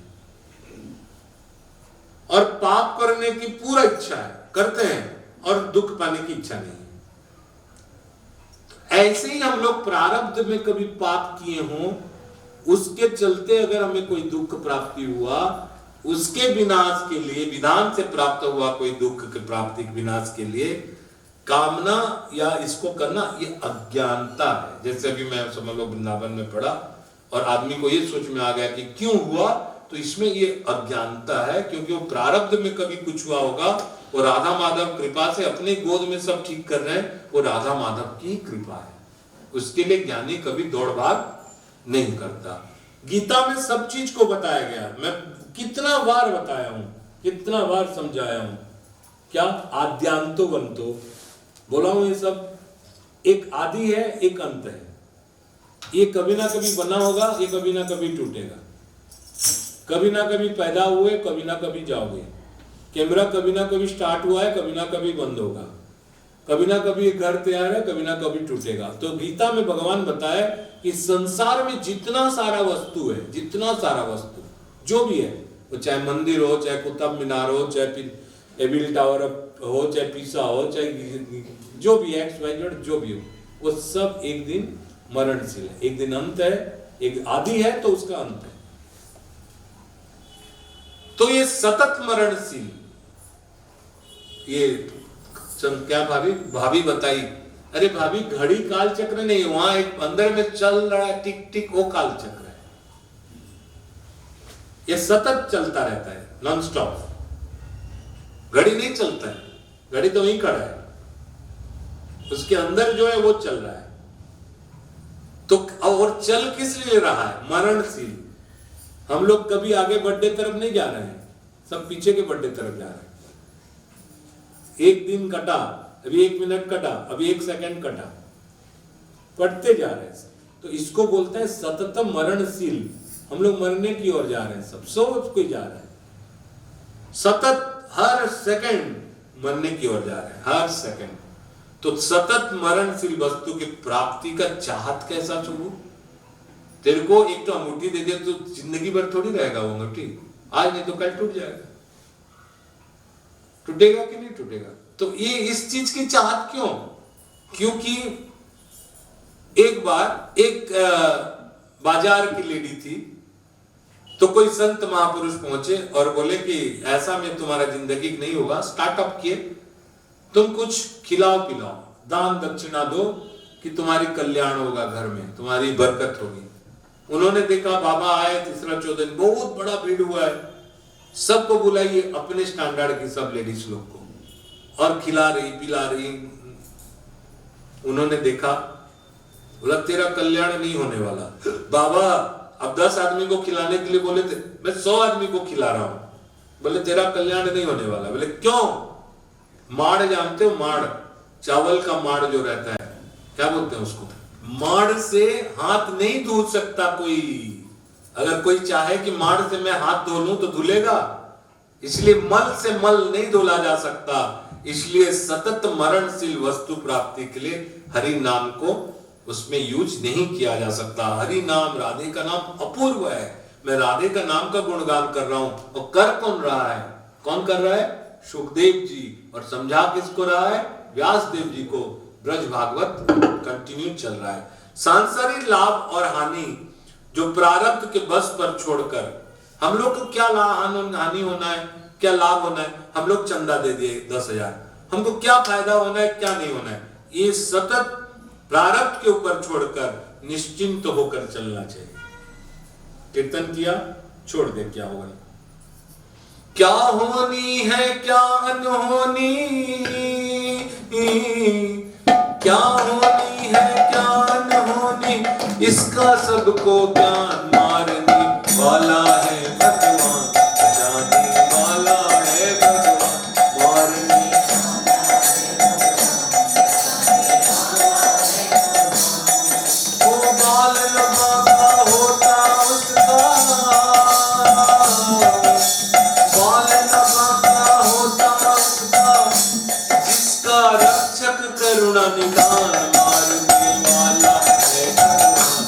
और पाप करने की पूरा इच्छा है, करते हैं, और दुख पाने की इच्छा नहीं है। ऐसे ही हम लोग प्रारब्ध में कभी पाप किए हों, उसके चलते अगर हमें कोई दुख प्राप्ति हुआ, उसके विनाश के लिए विधान से प्राप्त हुआ कोई दुख के प्राप्ति विनाश के लिए कामना या इसको करना, ये अज्ञानता है। जैसे अभी मैं समझ लो वृंदावन में पढ़ा और आदमी को ये सोच में आ गया कि क्यों हुआ, तो इसमें ये अज्ञानता है, क्योंकि वो प्रारब्ध में कभी कुछ हुआ होगा, और राधा माधव कृपा से अपने गोद में सब ठीक कर रहे हैं, वो राधा माधव की कृपा है। उसके लिए ज्ञानी कभी दौड़ भाग नहीं करता। गीता में सब चीज को बताया गया, मैं कितना बार बताया हूं, कितना बार समझाया हूं। क्या आद्यांतो बंतो बोला हूं, ये सब एक आदि है, एक अंत है। ये कभी ना कभी बना होगा, ये कभी ना कभी टूटेगा। कभी ना कभी पैदा हुए, कभी ना कभी जाओगे। कैमरा कभी ना कभी स्टार्ट हुआ है, कभी ना कभी बंद होगा। कभी ना कभी घर तैयार है, कभी ना कभी टूटेगा। तो गीता में भगवान बताए कि संसार में जितना सारा वस्तु है, जितना सारा वस्तु जो भी है, वो चाहे मंदिर हो, चाहे कुतुब मीनार हो, चाहे एबिल टावर हो, चाहे पीसा हो, चाहे जो भी एक्स वाई जेड जो भी हो, वो सब एक दिन मरणशील है। एक दिन अंत है, एक आदि है तो उसका अंत है। तो ये सतत मरणशील, ये क्या भाभी बताई, अरे भाभी घड़ी काल चक्र नहीं, वहां एक अंदर में चल रहा है टिक टिक, वो काल चक्र है। ये सतत चलता रहता है, नॉन स्टॉप। घड़ी नहीं चलता है, घड़ी तो वहीं खड़ा है, उसके अंदर जो है वो चल रहा है। तो और चल किस लिए रहा है? मरणशील। हम लोग कभी आगे बढ़ने तरफ नहीं जा रहे हैं, सब पीछे के बढ़ने तरफ जा रहे हैं। एक दिन कटा, अभी 1 मिनट कटा, अभी 1 सेकंड कटा, बढ़ते जा रहे हैं। तो इसको बोलते हैं सतत मरणशील। हम लोग मरने की ओर जा रहे हैं, सब कोई जा रहा है, सतत हर सेकंड मरने की ओर जा रहे हैं, हर सेकंड। तो सतत मरणशील वस्तु की प्राप्ति का चाहत कैसा छोड़ू? तेरे को एक तो अंगूठी दे दिया तो जिंदगी भर थोड़ी रहेगा वो अंगूठी, आज नहीं तो कल टूट जाएगा। टूटेगा कि नहीं टूटेगा? तो ये इस चीज की चाहत क्यों? क्योंकि एक बार एक बाजार की लेडी थी, तो कोई संत महापुरुष पहुंचे और बोले कि ऐसा में तुम्हारा जिंदगी नहीं होगा, स्टार्टअप किए, तुम कुछ खिलाओ पिलाओ, दान दक्षिणा दो कि तुम्हारी कल्याण होगा, घर में तुम्हारी बरकत होगी। उन्होंने देखा बाबा आए, तीसरा चौथा दिन बहुत बड़ा भीड़ हुआ है, सबको बुलाइए, अपने स्टैंडर्ड की सब लेडीज लोग को, और खिला रही पिला रही। उन्होंने देखा, बोला तेरा कल्याण नहीं होने वाला। बाबा अब 10 आदमी को खिलाने के लिए बोले थे, मैं 100 आदमी को खिला रहा हूं। बोले तेरा कल्याण नहीं होने वाला। बोले क्यों? माड़ जानते हो? माड़, चावल का माड़ जो रहता है, क्या बोलते हैं उसको? माड़ से हाथ नहीं धो सकता कोई। अगर कोई चाहे कि माड़ से मैं हाथ धो लूं तो धुलेगा? इसलिए मल से मल नहीं धोला जा सकता। इसलिए सतत मरणशील वस्तु प्राप्ति के लिए हरि नाम को उसमें यूज नहीं किया जा सकता। हरि नाम, राधे का नाम अपूर्व है। मैं राधे का नाम का गुणगान कर रहा हूं, और कर कौन रहा है? कौन कर रहा है? सुखदेव जी। और समझा किसको रहा है? व्यास देव जी को। ब्रज भागवत कंटिन्यू चल रहा है। सांसारिक लाभ और हानि जो प्रारब्ध के बस पर छोड़कर, हम लोग को क्या हानि होना है, क्या लाभ होना है? हम लोग चंदा दे दिए 10,000, हमको क्या फायदा होना है, क्या नहीं होना है? ये सतत प्रारब्ध के ऊपर छोड़कर निश्चिंत होकर चलना चाहिए। कीर्तन किया, छोड़ दे, क्या होगा? क्या होनी है क्या अनहोनी, क्या होनी है क्या अनहोनी, इसका सबको ज्ञान मारने वाला है भगवान, जाने वाला है भगवान, मारने वो बाल लगा होता उसका, बाल लगा होता उसका, जिसका रक्षक करुणा निदान, मारने वाला है भगवान,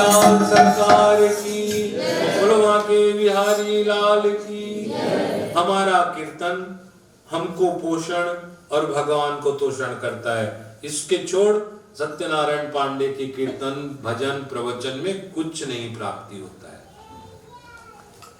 लाल सरकार की, बोलो वहां के बिहारी लाल की। हमारा कीर्तन हमको पोषण और भगवान को तोषण करता है। इसके छोड़ सत्यनारायण पांडे की कीर्तन भजन प्रवचन में कुछ नहीं प्राप्ति होता है।